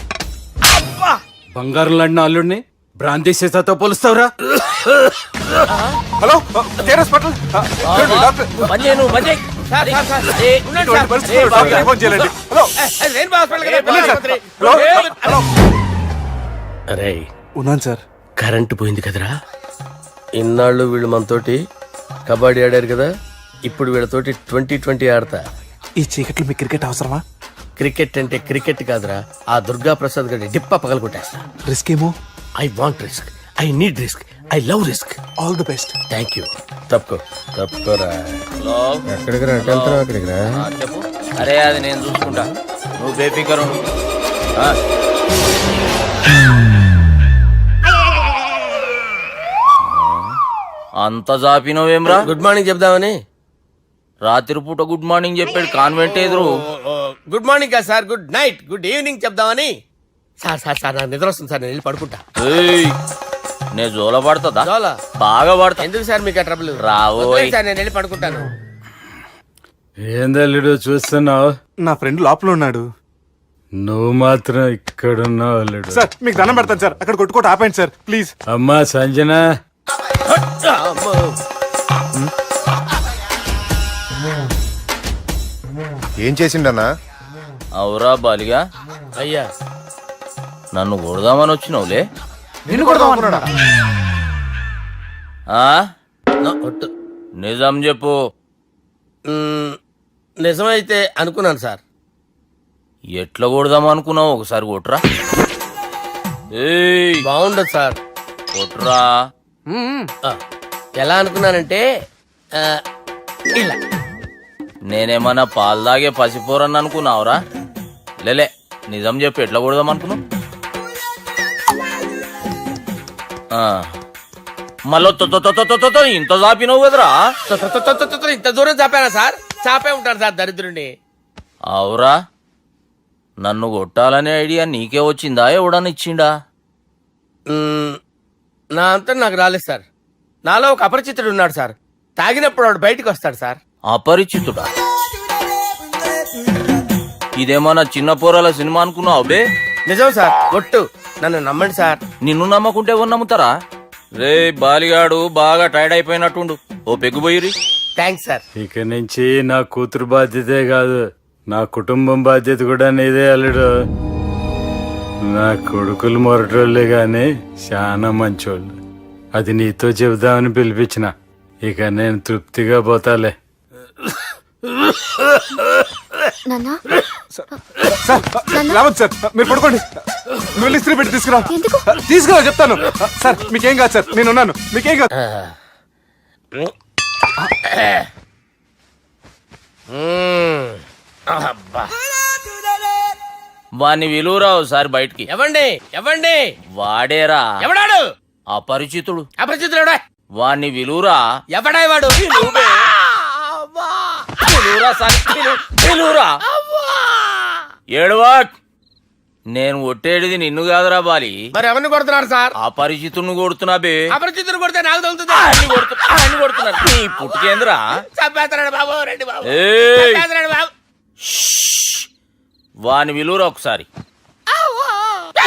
[SPEAKER 7] అబ్బా
[SPEAKER 2] బంగారం లాంటి అల్లుడిని భ్రాంతి సీతతో పోలుస్తావురా?
[SPEAKER 10] Hello care hospital doctor
[SPEAKER 7] sir, sir, sir. ఉండండి
[SPEAKER 10] ఇటువంటి
[SPEAKER 7] సార్.
[SPEAKER 10] పరిస్థితుల్లో డాక్టర్ ఫోన్ చేయాలండి. హలో
[SPEAKER 7] రెయిన్బో హాస్పిటల్ కదా,
[SPEAKER 10] వెళ్ళండి సార్.
[SPEAKER 7] ఆసుపత్రి.
[SPEAKER 10] హలో
[SPEAKER 7] అరే
[SPEAKER 10] ఉన్నాను సార్.
[SPEAKER 7] కరెంటు పోయింది కదరా. ఇన్నాళ్ళు వీళ్ళు మనతోటి కబడ్డీ ఆడారు కదా, ఇప్పుడు వీళ్ళతోటి 2020 ఆడతా.
[SPEAKER 10] ఈ చీకట్లో మీ క్రికెట్ అవసరమా?
[SPEAKER 7] క్రికెట్ అంటే క్రికెట్ కాదురా, ఆ దుర్గా ప్రసాద్ గారి డిప్ప పగల కొట్టేస్తా.
[SPEAKER 10] రిస్క్ ఏమో.
[SPEAKER 7] I want risk, I need risk, I love risk.
[SPEAKER 10] All the best.
[SPEAKER 7] Thank you. తప్పుకోరా.
[SPEAKER 11] హలో
[SPEAKER 7] ఎక్కడికి రా? వెళ్తారా అక్కడికి రా?
[SPEAKER 11] చెప్పు. అరే అది నేను చూసుకుంటా, నువ్వు బేఫికర్ ఉండు. అంత జాపినవేమ్రా?
[SPEAKER 7] గుడ్ మార్నింగ్ చెప్దామని.
[SPEAKER 11] రాత్రి పూట గుడ్ మార్నింగ్ చెప్పాడు కాన్వెంట్ ఎదురు.
[SPEAKER 7] గుడ్ మార్నింగ్ కాదు sir, good night, good evening చెప్దామని. సార్ సార్ సార్ నాకు నిద్ర వస్తుంది సార్, నేను వెళ్ళి పడుకుంటా.
[SPEAKER 11] ఏయ్, నే జోల పడుతుందా?
[SPEAKER 7] జోల?
[SPEAKER 11] బాగా పడతా.
[SPEAKER 7] ఎందుకు సార్ మీకు ఆ ట్రబుల్?
[SPEAKER 11] రావోయ్.
[SPEAKER 7] వదిలేయ్ సార్, నేను వెళ్ళి పడుకుంటాను.
[SPEAKER 2] ఏందల్లుడు చూస్తున్నావు?
[SPEAKER 10] నా ఫ్రెండ్ లోపల ఉన్నాడు.
[SPEAKER 2] నువ్వు మాత్రం ఇక్కడున్నావు అల్లుడు.
[SPEAKER 10] సార్ మీకు దండం పెడతాను సార్, అక్కడ కొట్టుకోట ఆపండి సార్ ప్లీజ్.
[SPEAKER 2] అమ్మా సంజన,
[SPEAKER 7] అమ్మో.
[SPEAKER 6] ఏం చేసిండన్నా?
[SPEAKER 11] అవురా బాలిగా,
[SPEAKER 7] అయ్యా
[SPEAKER 11] నన్ను కొడదామని వచ్చినావులే.
[SPEAKER 10] నిన్ను కొడదామన్నాడా?
[SPEAKER 11] ఆ?
[SPEAKER 7] ఒట్టు.
[SPEAKER 11] నిజం చెప్పు.
[SPEAKER 7] నిజమైతే అనుకున్నాను సార్.
[SPEAKER 11] ఎట్లా కొడదాం అనుకున్నావు? ఒకసారి కొట్రా. ఏయ్,
[SPEAKER 7] బాగుండదు సార్.
[SPEAKER 11] కొట్రా.
[SPEAKER 7] ఆ, ఎలా అనుకున్నానంటే ఆ, ఇలా.
[SPEAKER 11] నేనేమన్నా పాలు తాగే పసిపోరని అనుకున్నావురా? లేలే, నిజం చెప్పు, ఎట్లా కొడదాం అనుకున్నావు? మళ్ళీ ఇంత చాపినావు కదరా?
[SPEAKER 7] ఇంత దూరం చాపానా సార్? చాపే ఉంటాను సార్ దరిద్రుడిని.
[SPEAKER 11] అవురా, నన్ను కొట్టాలనే ఐడియా నీకే వచ్చిందా? ఎవడని ఇచ్చిండా?
[SPEAKER 7] నా అంతా నాకు రాలేదు సార్. నాలో ఒక అపరిచితుడు ఉన్నాడు సార్. తాగినప్పుడు వాడు బయటికి వస్తాడు సార్.
[SPEAKER 11] అపరిచితుడా? ఇదేమన్నా చిన్న పోరాల సినిమా అనుకున్నావు బే?
[SPEAKER 7] నిజం సార్, ఒట్టు. నన్ను నమ్మండి సార్.
[SPEAKER 11] నిన్ను నమ్మకుంటే ఎవరు నమ్ముతారా? రే బాలిగాడు బాగా టైర్డ్ అయిపోయినట్టుండు, ఓ పెగ్గుబోయిరి.
[SPEAKER 7] Thanks sir.
[SPEAKER 2] ఇక నుంచి నా కూతురు బాధ్యతే కాదు, నా కుటుంబం బాధ్యత కూడా నీదే అల్లుడు. నా కొడుకులు మొరటోళ్ళే గాని చాలా మంచోళ్ళు. అది నీతో చెబుదామని పిలిపించిన. ఇక నేను తృప్తిగా పోతాలే.
[SPEAKER 4] నాన్నా
[SPEAKER 10] సార్ రావద్దు సార్, మీరు పడుకోండి. నువ్వు వెళ్ళి ఇస్త్రీ పెట్టి తీసుకురా.
[SPEAKER 4] ఎందుకు?
[SPEAKER 10] తీసుకురా చెప్తాను. సార్ మీకేం కాదు సార్, నేను ఉన్నాను, మీకేం కాదు.
[SPEAKER 7] అబ్బా.
[SPEAKER 11] వాణ్ణి విలువరా ఒకసారి బయటికి.
[SPEAKER 7] ఎవండి ఎవండి?
[SPEAKER 11] వాడేరా
[SPEAKER 7] ఎవడాడు?
[SPEAKER 11] అపరిచితుడు.
[SPEAKER 7] అపరిచితుడు ఎవడా?
[SPEAKER 11] వాణ్ణి విలువరా.
[SPEAKER 7] ఎవడాయి వాడు?
[SPEAKER 11] విలువరా సార్, విలువరా. ఏడవా, నేను ఒట్టేడిది నిన్ను కాదురా బాలి.
[SPEAKER 7] మరి ఎవరిని కొడుతున్నారు సార్?
[SPEAKER 11] అపరిచితుడిని కొడుతున్నా బే.
[SPEAKER 7] అపరిచితుడు కొడితే నాకు తగులుతుందా?
[SPEAKER 11] ఆయన కొడుతున్నారు. నీ పుట్టుకేంద్రా?
[SPEAKER 7] చంపేస్తున్నాడు బాబు, రండి బాబు.
[SPEAKER 11] ఏయ్,
[SPEAKER 7] చంపేస్తున్నాడు బాబు.
[SPEAKER 11] వాని విలువరా ఒకసారి.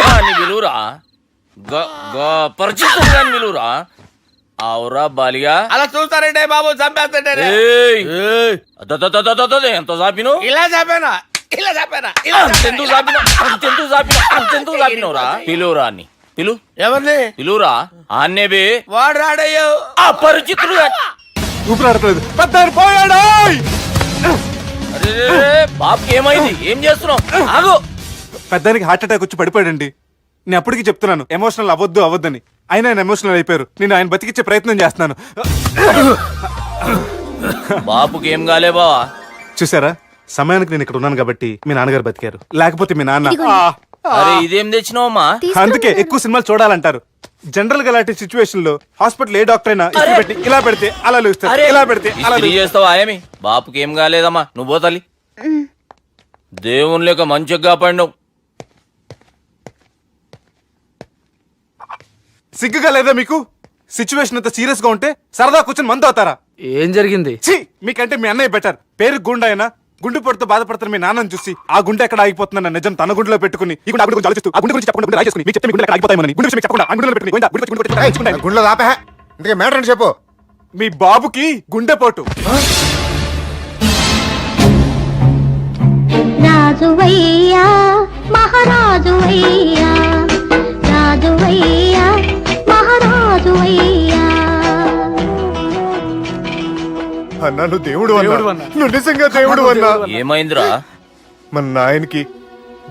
[SPEAKER 11] వాని విలువరా. పరిచితుడు గాని విలువరా. అవురా బాలిగా.
[SPEAKER 7] అలా చూస్తారంటే బాబు, చంపేస్తాడే.
[SPEAKER 11] ఏయ్, ఎంత చాపిను?
[SPEAKER 7] ఇలా చంపేనా? ఇలా చంపేనా?
[SPEAKER 11] అంతెందుకు చాపినవురా? పిలువురా అని పిలు.
[SPEAKER 7] ఎవరిని
[SPEAKER 11] పిలువురా. ఆన్నే బే.
[SPEAKER 7] వాడు రాడయ్యో.
[SPEAKER 11] అపరిచితుడు గాని.
[SPEAKER 10] ఊపిరాడట్లేదు. పెద్ద ఆయన పోయాడు.
[SPEAKER 11] అరే బాబుకి ఏమైంది? ఏం చేస్తున్నావు? ఆగు.
[SPEAKER 10] పెద్దానికి హార్ట్ అటాక్ వచ్చి పడిపోయాడండి. నేను అప్పటికి చెప్తున్నాను ఎమోషనల్ అవ్వద్దని. అయినా ఆయన ఎమోషనల్ అయిపోయారు. నేను ఆయన బతికిచ్చే ప్రయత్నం చేస్తున్నాను.
[SPEAKER 11] బాబుకి ఏం కాలే బావా?
[SPEAKER 10] చూసారా, సమయానికి నేను ఇక్కడ ఉన్నాను కాబట్టి మీ నాన్నగారు బతికారు. లేకపోతే మీ నాన్న.
[SPEAKER 11] అరే ఇదేం తెచ్చినావమ్మా?
[SPEAKER 10] అందుకే ఎక్కువ సినిమాలు చూడాలంటారు. జనరల్ గా అలాంటి సిచ్యువేషన్ లో హాస్పిటల్ ఏ డాక్టర్ అయినా ఇస్త్రీ పెట్టి ఇలా పెడితే అలా లూస్తారు, ఇలా పెడితే అలా
[SPEAKER 11] ఇస్త్రీ చేస్తావా ఏమి? బాపుకి ఏం కాలేదమ్మా, నువ్వు పోతల్లి. దేవుని లేక మంచిగా పడినావు.
[SPEAKER 10] సిగ్గుగా లేదా మీకు? సిచ్యువేషన్ అంత సీరియస్ గా ఉంటే సరదా కూర్చొని మందు అవుతారా?
[SPEAKER 2] ఏం జరిగింది?
[SPEAKER 10] ఛీ, మీకంటే మీ అన్నయ్య బెటర్. పేరు గుండె అయినా గుండె పొడితో బాధపడుతున్న మీ నాన్నని చూసి ఆ గుండె ఎక్కడ ఆగిపోతుందన్న నిజం తన గుండెలో పెట్టుకుని ఈ గుండె ఆ గుండె గురించి ఆలోచిస్తూ ఆ గుండె గురించి చెప్పకుండా గుండె రాజేసుకుని మీకు చెప్తే మీ గుండె ఎక్కడ ఆగిపోతాయని గుండె విషయం మీకు చెప్పకుండా ఆ గుండెలో పెట్టుకుని గోవిందా, గుండె గురించి గుండె గురించి రాయించుకుంటాను.
[SPEAKER 6] గుండెలో దాపే ఇందుకే మ్యాటర్ అని చెప్పు.
[SPEAKER 10] మీ బాబుకి గుండెపోటు.
[SPEAKER 4] రాజువయ్యా మహారాజువయ్యా, రాజువయ్యా మహారాజువయ్యా.
[SPEAKER 6] అన్నా నువ్వు దేవుడు అన్నా, నువ్వు నిజంగా దేవుడు అన్నా.
[SPEAKER 11] ఏమైందిరా?
[SPEAKER 6] మన నాయనకి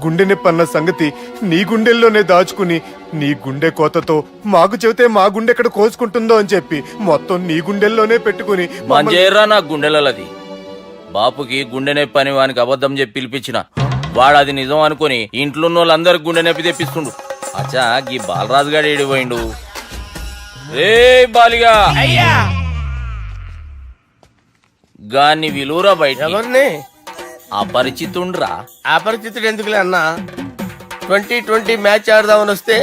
[SPEAKER 6] గుండె నొప్పి అన్న సంగతి నీ గుండెల్లోనే దాచుకుని నీ గుండె కోతతో మాకు చెబితే మా గుండె ఎక్కడ కోసుకుంటుందో అని చెప్పి మొత్తం నీ గుండెల్లోనే పెట్టుకుని
[SPEAKER 11] మంజేరా నా గుండెలది. బాపుకి గుండె నొప్పి అని వానికి అబద్ధం చెప్పి పిలిపించిన వాడు అది నిజం అనుకుని ఇంట్లో ఉన్న వాళ్ళందరికి గుండె నొప్పి తెప్పిస్తుండు. అచ్చా గీ బాలరాజు గారు ఏడిపోయిండు. రే బాలిగా
[SPEAKER 7] అయ్యా
[SPEAKER 11] గాన్ని విలువరా బయట.
[SPEAKER 7] ఎవరిని?
[SPEAKER 11] అపరిచితుండ్రా.
[SPEAKER 7] అపరిచితుడు ఎందుకులే అన్నా? 2020 మ్యాచ్ ఆడదామని వస్తే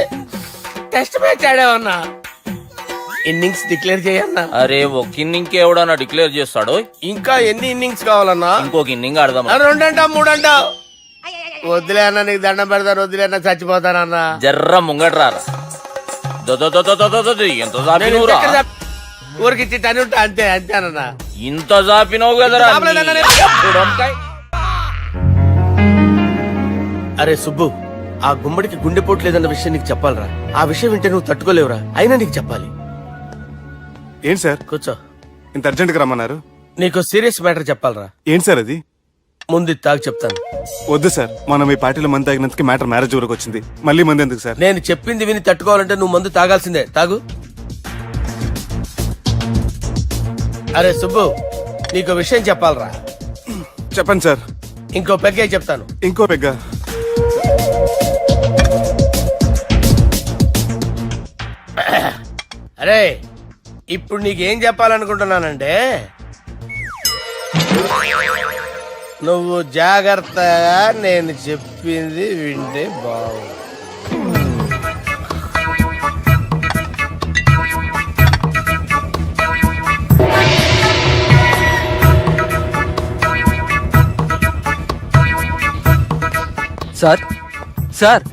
[SPEAKER 7] టెస్ట్ మ్యాచ్ ఆడావన్నా. ఇన్నింగ్స్ డిక్లేర్ చేయన్నా.
[SPEAKER 11] అరే ఒక ఇన్నింగ్ ఎవడన్నా డిక్లేర్ చేస్తాడో?
[SPEAKER 7] ఇంకా ఎన్ని ఇన్నింగ్స్ కావాలన్నా?
[SPEAKER 11] ఇంకొక ఇన్నింగ్ ఆడదాం.
[SPEAKER 7] 2 అంటావు 3 అంటావు. వద్దులే అన్న, నీకు దండం పెడతాను. వద్దులే అన్న, చచ్చిపోతానన్నా.
[SPEAKER 11] జర్ర ముంగట్రారా. ఎంత జాపినవురా?
[SPEAKER 7] ఊరికి టని ఉంటా అంతే అంతేనన్నా.
[SPEAKER 11] ఇంత జాపినవు కదరా.
[SPEAKER 7] అరే సుబ్బు, ఆ గుమ్మడికి గుండెపోటు లేదన్న విషయం నీకు చెప్పాలరా. ఆ విషయం వింటే నువ్వు తట్టుకోలేవురా. అయినా నీకు చెప్పాలి.
[SPEAKER 10] ఏంటి సార్
[SPEAKER 7] కూర్చో.
[SPEAKER 10] ఇంత అర్జెంట్ గా రమ్మన్నారు?
[SPEAKER 7] నీకు సీరియస్ మ్యాటర్ చెప్పాలరా.
[SPEAKER 10] ఏంటి సార్ అది?
[SPEAKER 7] ముందు ఇది తాగు చెప్తాను.
[SPEAKER 10] వద్దు సార్, మనం ఈ పార్టీలో మంది తాగినందుకు మ్యాటర్ మ్యారేజ్ వరకు వచ్చింది. మళ్ళీ మంది ఎందుకు సార్?
[SPEAKER 7] నేను చెప్పింది విని తట్టుకోవాలంటే నువ్వు మందు తాగాల్సిందే. తాగు. అరే సుబ్బు, నీకు విషయం చెప్పాలరా.
[SPEAKER 10] చెప్పండి సార్.
[SPEAKER 7] ఇంకో పెగ్గే చెప్తాను.
[SPEAKER 10] ఇంకో పెగ్గ.
[SPEAKER 7] అరే ఇప్పుడు నీకేం చెప్పాలనుకుంటున్నానంటే, నువ్వు జాగ్రత్తగా నేను చెప్పింది వింటే బాగుంది.
[SPEAKER 9] Sir sir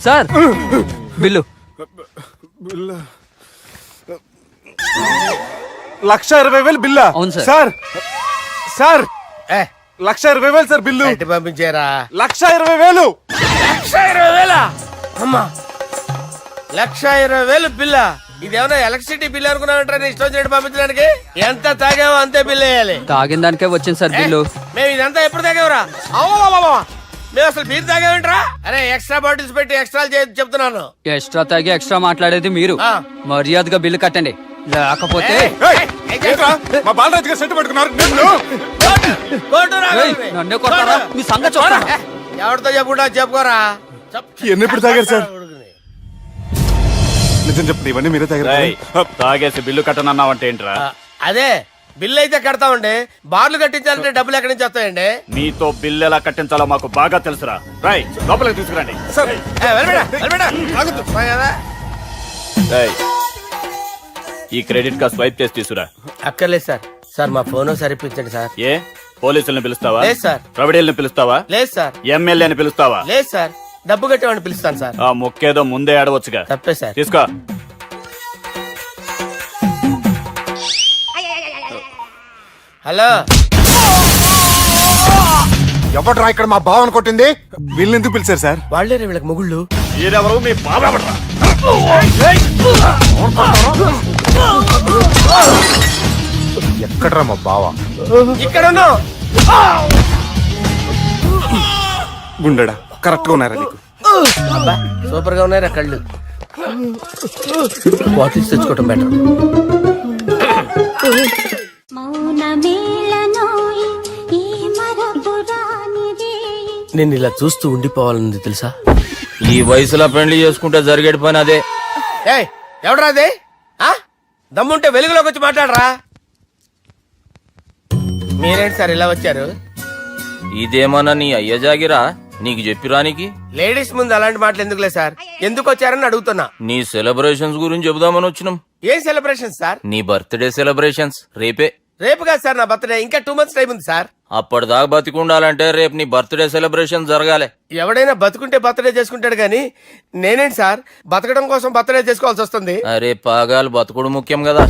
[SPEAKER 9] sir bill.
[SPEAKER 10] 1,20,000 బిల్లా?
[SPEAKER 9] అవును సార్.
[SPEAKER 10] సార్ సార్
[SPEAKER 7] ఏ
[SPEAKER 10] 1,20,000 సార్ బిల్లు.
[SPEAKER 7] బయట పంపించారా?
[SPEAKER 10] 1,20,000.
[SPEAKER 7] 1,20,000 అమ్మా, 1,20,000 బిల్లా? ఇదేమన్నా ఎలక్ట్రిసిటీ బిల్ అనుకున్నామంటారా? నీ ఇష్టం చేయడం పంపించడానికి. ఎంత తాగావో అంతే బిల్ వేయాలి.
[SPEAKER 9] తాగిన దానికే వచ్చింది సార్ బిల్లు.
[SPEAKER 7] మేము ఇదంతా ఎప్పుడు తాగేవరా? మేము అసలు బీర్ తాగేమంటారా? అరే ఎక్స్ట్రా బాటిల్స్ పెట్టి ఎక్స్ట్రా చెప్తున్నాను.
[SPEAKER 9] ఎక్స్ట్రా తాగి ఎక్స్ట్రా మాట్లాడేది మీరు.
[SPEAKER 7] ఆ.
[SPEAKER 9] మర్యాదగా బిల్లు కట్టండి, లేకపోతే
[SPEAKER 10] ఏంట్రా మా బాలరాజు గారు సెట్ పట్టుకున్నారు?
[SPEAKER 9] ఏయ్, నన్నే కొడతారా? మీ సంగతి చూడరా?
[SPEAKER 7] ఎవరితో చెప్పుకుంటా చెప్పుకోరా.
[SPEAKER 10] ఎన్ని ఎప్పుడు తాగారు సార్? నిజం చెప్పండి, ఇవన్నీ మీరే తాగారు?
[SPEAKER 2] తాగేసి బిల్లు కట్టనన్నావంటే ఏంట్రా?
[SPEAKER 7] అదే బిల్లు అయితే కడతామండి. బార్లు కట్టించాలంటే డబ్బులు ఎక్కడి నుంచి వస్తాయండి?
[SPEAKER 2] మీతో బిల్లు ఎలా కట్టించాలో మాకు బాగా తెలుసురా. రై లోపలికి తీసుకురండి.
[SPEAKER 10] సార్
[SPEAKER 2] ఈ క్రెడిట్ కార్డ్ స్వైప్ చేసి తీసుకురా.
[SPEAKER 7] అక్కర్లేదు సార్. సార్ మా ఫోన్ సరిపించండి సార్.
[SPEAKER 2] ఏ పోలీసుల్ని పిలుస్తావా?
[SPEAKER 7] లేదు సార్.
[SPEAKER 2] ప్రొవిడీల్ని పిలుస్తావా?
[SPEAKER 7] లేదు సార్.
[SPEAKER 2] ఎమ్మెల్యేని పిలుస్తావా?
[SPEAKER 7] లేదు సార్. డబ్బు కట్టేవాడిని పిలుస్తాను సార్.
[SPEAKER 2] ఆ ముక్కేదో ముందే ఆడవచ్చుగా.
[SPEAKER 7] తప్పే సార్.
[SPEAKER 2] తీసుకో.
[SPEAKER 7] హలో,
[SPEAKER 6] ఎవడ్రా ఇక్కడ మా బావని కొట్టింది?
[SPEAKER 10] వీళ్ళని ఎందుకు పిలిచారు సార్?
[SPEAKER 7] వాళ్ళేరే వీళ్ళకి మొగుళ్ళు.
[SPEAKER 2] మీరెవరు? మీ బాబా.
[SPEAKER 6] ఎక్కడ్రా మా బావ?
[SPEAKER 7] ఇక్కడ ఉన్నావు.
[SPEAKER 10] గుండెడా కరెక్ట్ గా ఉన్నారా నీకు?
[SPEAKER 7] అబ్బా సూపర్ గా ఉన్నాయిరా కళ్ళు. బాటిల్స్ తెచ్చుకోవటం బెటర్. నేను ఇలా చూస్తూ ఉండిపోవాలని తెలుసా?
[SPEAKER 11] ఈ వయసులో పెళ్లి చేసుకుంటే జరిగేటి పని అదే.
[SPEAKER 7] ఏయ్ ఎవడరా అదే? దమ్ముంటే వెలుగులోకి వచ్చి మాట్లాడరా. మీరేంటి సార్ ఇలా వచ్చారు?
[SPEAKER 11] ఇదేమన్నా నీ అయ్య జాగిరా? నీకు చెప్పిరానికి
[SPEAKER 7] లేడీస్ ముందు అలాంటి మాటలు ఎందుకులే సార్, ఎందుకు వచ్చారని అడుగుతున్నా.
[SPEAKER 11] నీ సెలబ్రేషన్స్ గురించి చెబుదామని వచ్చినాం.
[SPEAKER 7] ఏం సెలబ్రేషన్ సార్?
[SPEAKER 11] నీ బర్త్డే సెలబ్రేషన్స్ రేపే.
[SPEAKER 7] రేపు కాదు సార్ నా బర్త్డే, ఇంకా 2 months టైం ఉంది సార్.
[SPEAKER 11] అప్పటిదాకా బతికుండాలంటే రేపు నీ బర్త్డే సెలబ్రేషన్ జరగాలి.
[SPEAKER 7] ఎవడైనా బతుకుంటే బర్త్డే చేసుకుంటాడు గానీ నేనేంటి సార్ బతకడం కోసం బర్త్డే చేసుకోవాల్సి వస్తుంది?
[SPEAKER 11] అరే పాగాలు బతుకుడు ముఖ్యం కదా.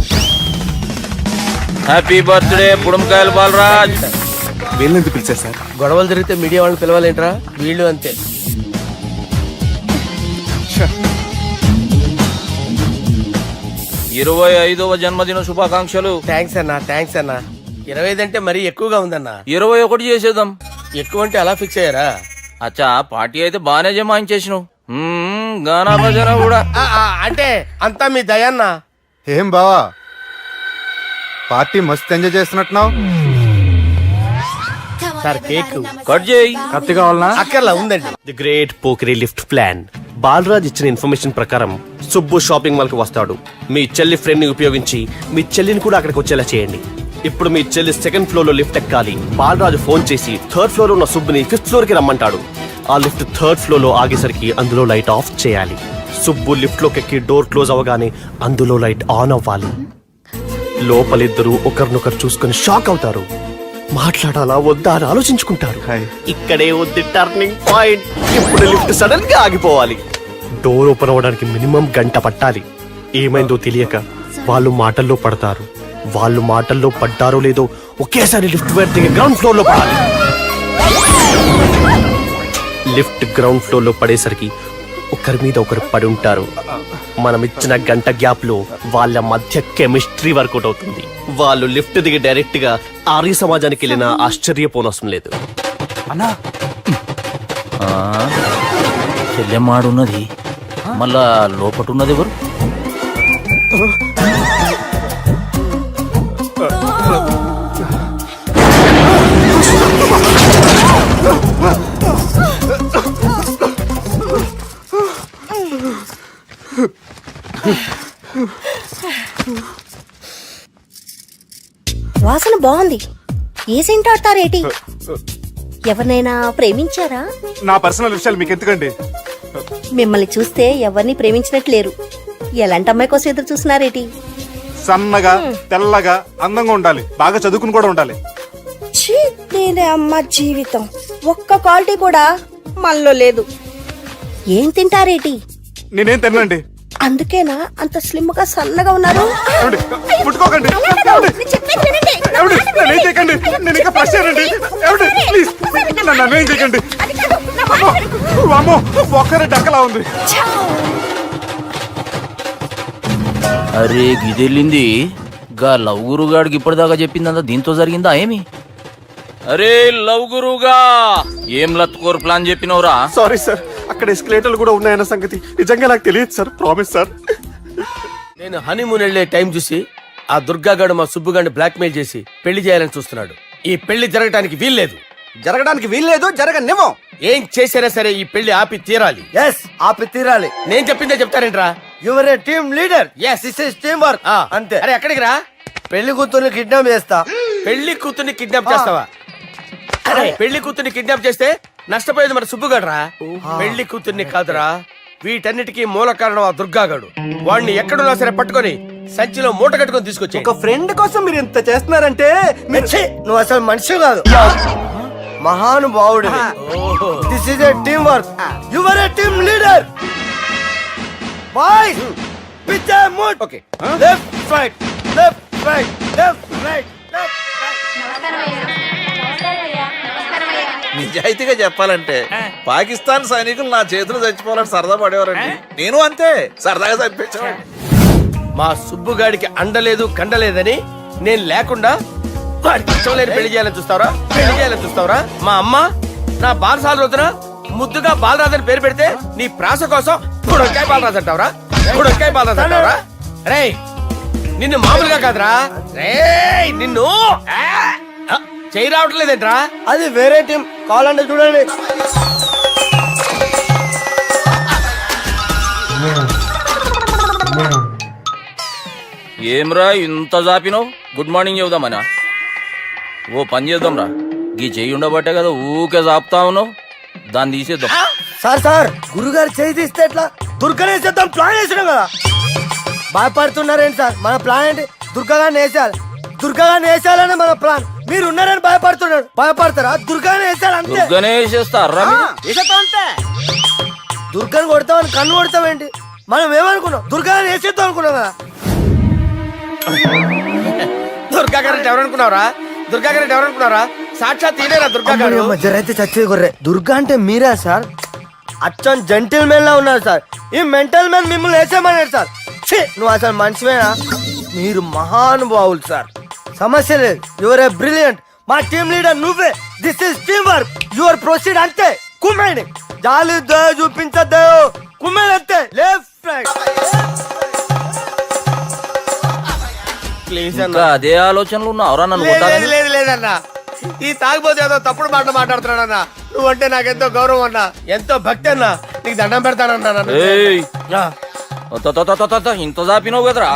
[SPEAKER 11] హ్యాపీ బర్త్డే పుడంకాయలు బాలరాజ్.
[SPEAKER 10] వీళ్ళెందుకు పిలిచారు సార్?
[SPEAKER 7] గొడవలు జరిగితే మీడియా వాళ్ళని పిలవాలేంట్రా? వీళ్ళు అంతే.
[SPEAKER 11] 25వ జన్మదిన శుభాకాంక్షలు.
[SPEAKER 7] థ్యాంక్స్ అన్నా, థ్యాంక్స్ అన్నా. 25 అంటే మరీ ఎక్కువగా ఉందన్నా.
[SPEAKER 11] 21 చేసేద్దాం.
[SPEAKER 7] ఎక్కువ అంటే అలా ఫిక్స్ అయ్యారా?
[SPEAKER 11] అచ్చా పార్టీ అయితే బానే జమాయించేసినావు. గానా బజానా కూడా.
[SPEAKER 7] అంటే అంతా మీ దయన్నా.
[SPEAKER 6] ఏం బావా పార్టీ మస్తు ఎంజాయ్ చేస్తున్నట్టున్నావు.
[SPEAKER 7] సార్ కేక్
[SPEAKER 11] కట్ చేయి.
[SPEAKER 10] కత్తి కావాలనా?
[SPEAKER 7] అక్కర్లా ఉందండి.
[SPEAKER 12] ది గ్రేట్ పోకరీ లిఫ్ట్ ప్లాన్. బాలరాజ్ ఇచ్చిన ఇన్ఫర్మేషన్ ప్రకారం సుబ్బు షాపింగ్ మాల్ కి వస్తాడు. మీ చెల్లి ఫ్రెండ్ ని ఉపయోగించి మీ చెల్లిని కూడా అక్కడికి వచ్చేలా చేయండి. ఇప్పుడు మీ చెల్లి 2nd ఫ్లోర్ లో లిఫ్ట్ ఎక్కాలి. బాలరాజు ఫోన్ చేసి 3rd ఫ్లోర్ లో ఉన్న సుబ్బుని 5th ఫ్లోర్ కి రమ్మంటాడు. ఆ లిఫ్ట్ 3rd ఫ్లోర్ లో ఆగేసరికి అందులో లైట్ ఆఫ్ చేయాలి. సుబ్బు లిఫ్ట్ లోకి ఎక్కి డోర్ క్లోజ్ అవగానే అందులో లైట్ ఆన్ అవ్వాలి. లోపలిద్దరూ ఒకరినొకరు చూసుకుని షాక్ అవుతారు. మాట్లాడాలా వద్దా అని ఆలోచించుకుంటారు. ఇక్కడే ఉంది టర్నింగ్ పాయింట్. ఇప్పుడు లిఫ్ట్ సడన్ గా ఆగిపోవాలి. డోర్ ఓపెన్ అవ్వడానికి మినిమం గంట పట్టాలి. ఏమైందో తెలియక వాళ్ళు మాటల్లో పడతారు. వాళ్ళు మాటల్లో పడ్డారో లేదో ఒకేసారి లిఫ్ట్ దిగి గ్రౌండ్ ఫ్లోర్ లో పడాలి. లిఫ్ట్ గ్రౌండ్ ఫ్లోర్ లో పడేసరికి ఒకరి మీద ఒకరు పడి ఉంటారు. మనం ఇచ్చిన గంట గ్యాప్ లో వాళ్ళ మధ్య కెమిస్ట్రీ వర్కౌట్ అవుతుంది. వాళ్ళు లిఫ్ట్ దిగి డైరెక్ట్ గా ఆర్య సమాజానికి వెళ్ళినా ఆశ్చర్యపోనవసరం లేదు.
[SPEAKER 11] అన్నా చెల్లెమ్మాడున్నది మళ్ళా లోపటున్నది ఎవరు?
[SPEAKER 13] వాసన బాగుంది. ఏ సెంట్ ఆడతారేటి? ఎవరినైనా ప్రేమించారా?
[SPEAKER 10] నా పర్సనల్ విషయాలు మీకు ఎందుకండి?
[SPEAKER 13] మిమ్మల్ని చూస్తే ఎవరిని ప్రేమించినట్లేరు. ఎలాంటి అమ్మాయి కోసం ఎదురు చూస్తున్నారేటి?
[SPEAKER 10] సన్నగా తెల్లగా అందంగా ఉండాలి, బాగా చదువుకుని కూడా ఉండాలి.
[SPEAKER 13] ఛీ, నేనే అమ్మ జీవితం ఒక్క క్వాలిటీ కూడా మనలో లేదు. ఏం తింటారేటి?
[SPEAKER 10] నేనేం తినండి.
[SPEAKER 13] అందుకేనా అంత స్లిమ్ గా సన్నగా ఉన్నారు?
[SPEAKER 10] ముట్టుకోకండి. నేనేం చేయకండి. నేను ఇంకా ఫ్రెష్ అయ్యానండి. ప్లీజ్ నన్ను ఏం చేయకండి. అమ్మో ఒక్కరే డక్కలా ఉంది.
[SPEAKER 11] అరే గిదెళ్ళింది గా లవ్ గురుగాడికి ఇప్పటిదాకా చెప్పిందంతా దీంతో జరిగిందా ఏమి? అరే లవ్ గురుగా ఏం లత్కోర్ ప్లాన్ చెప్పినవురా?
[SPEAKER 12] సారీ సార్, అక్కడ ఎస్కలేటర్లు కూడా ఉన్నాయన్న సంగతి నిజంగా నాకు తెలియదు సార్. Promise sir.
[SPEAKER 7] నేను హనీమూన్ వెళ్లే టైం చూసి ఆ దుర్గాగాడు మా సుబ్బుగాడిని బ్లాక్మెయిల్ చేసి పెళ్లి చేయాలని చూస్తున్నాడు. ఈ పెళ్లి జరగటానికి వీల్లేదు.
[SPEAKER 5] జరగడానికి వీల్లేదు, జరగనివ్వం.
[SPEAKER 7] ఏం చేసినా సరే ఈ పెళ్లి ఆపి తీరాలి.
[SPEAKER 5] ఎస్, ఆపి తీరాలి.
[SPEAKER 7] నేను చెప్పిందే చెప్తారేంట్రా?
[SPEAKER 5] Your a team leader.
[SPEAKER 7] Yes, this is team work.
[SPEAKER 5] అంతే.
[SPEAKER 7] అరే ఎక్కడికి రా?
[SPEAKER 5] పెళ్లి కూతుర్ని కిడ్నాప్ చేస్తా.
[SPEAKER 7] పెళ్లి కూతుర్ని కిడ్నాప్ చేస్తావా? అరే పెళ్లి కూతుర్ని కిడ్నాప్ చేస్తే నష్టపోయేది మన సుబ్బుగాడురా. పెళ్లి కూతుర్ని కాదురా, వీటన్నిటికీ మూల కారణం ఆ దుర్గాగాడు. వాడిని ఎక్కడున్నా సరే పట్టుకొని సంచిలో మూట కట్టుకొని తీసుకొచ్చి.
[SPEAKER 5] ఒక ఫ్రెండ్ కోసం మీరు ఇంత చేస్తున్నారంటే నువ్వు అసలు మనిషి కాదు, మహానుభావుడు. This is a team work. Your a team leader. Boys with a mood.
[SPEAKER 7] Okay,
[SPEAKER 5] left right left right left right left
[SPEAKER 1] నిజాయితీగా చెప్పాలంటే పాకిస్తాన్ సైనికులు నా చేతులు చచ్చిపోవాలని సరదా పడేవారండి. నేను అంతే సరదాగా చంపించేవాడిని.
[SPEAKER 7] మా సుబ్బుగాడికి అండలేదు కండలేదని నేను లేకుండా వాడికి ఇష్టం లేని పెళ్లి చేయాలని చూస్తావరా? పెళ్లి చేయాలని చూస్తావరా? మా అమ్మ నా బాలసాల రోజున ముద్దుగా బాలరాజు అని పేరు పెడితే నీ ప్రాస కోసం గుడొక్కాయ బాలరాజు అంటావరా? గుడొక్కాయ బాలరాజు అంటావరా? రే నిన్ను మామూలుగా కాదురా, రే నిన్ను చేయి రావట్లేదేంట్రా?
[SPEAKER 5] అది వేరే టీం, కావాలంటే చూడండి.
[SPEAKER 11] ఏమ్రా ఇంత జాపినావు? Good morning చెబుదామనా? ఓ పని చేద్దాంరా, గీ చెయ్యి ఉండబట్టే కదా ఊకే జాపుతా ఉన్నావు. దాన్ని తీసేద్దాం.
[SPEAKER 7] సార్ సార్ గురుగారు చేయి తీస్తే ఎట్లా? దుర్గనేసేద్దాం ప్లాన్ వేసినాం కదా. భయపడుతున్నారేంటి సార్? మన ప్లాన్ ఏంటి? దుర్గాగాన్ని వేసేయాలి. దుర్గాగాన్ని వేసేయాలని మన ప్లాన్. మీరు ఉన్నారని భయపడుతున్నాడు. భయపడతారా? దుర్గాని వేసేయాలి అంతే.
[SPEAKER 11] దుర్గనే వేసేస్తారా మీరు?
[SPEAKER 7] వేసేద్దాం అంతే. దుర్గాని కొడతామని కన్ను కొడతామేంటి? మనం ఏమనుకున్నాం? దుర్గాని వేసేద్దాం అనుకున్నాం కదా. దుర్గా గారు ఎవరనుకున్నారా? దుర్గా గారు ఎవరనుకున్నారా? సాక్షాత్ తీనేరా దుర్గా గారు. జరైతే చచ్చే గొర్రె. దుర్గా అంటే మీరా సార్? అచ్చం జెంటిల్ మెన్ లా ఉన్నారు సార్. ఈ మెంటల్ మ్యాన్ మిమ్మల్ని వేసేమన్నాడు సార్. ఛీ, నువ్వు అసలు మనిషివేనా? మీరు మహానుభావులు సార్. సమస్య లేదు. Your a brilliant. మా టీమ్ లీడర్ నువ్వే. This is team work. Your proceed అంతే. కుమ్మేయండి. జాలి దయ చూపించద్దు. కుమ్మేయండి అంతే. Left right. ప్లీజ్
[SPEAKER 11] ఇంకా అదే ఆలోచనలు ఉన్నావురా నన్ను కొట్టాలని?
[SPEAKER 7] లేదు లేదన్నా. ఈ తాగిపోతే ఏదో తప్పుడు మాటలు మాట్లాడుతున్నాడన్నా. నువ్వంటే నాకెంతో గౌరవం అన్నా, ఎంతో భక్తి అన్నా. నీకు దండం పెడతానన్నా.
[SPEAKER 11] ఏయ్, ఇంత దాపినావు కదరా.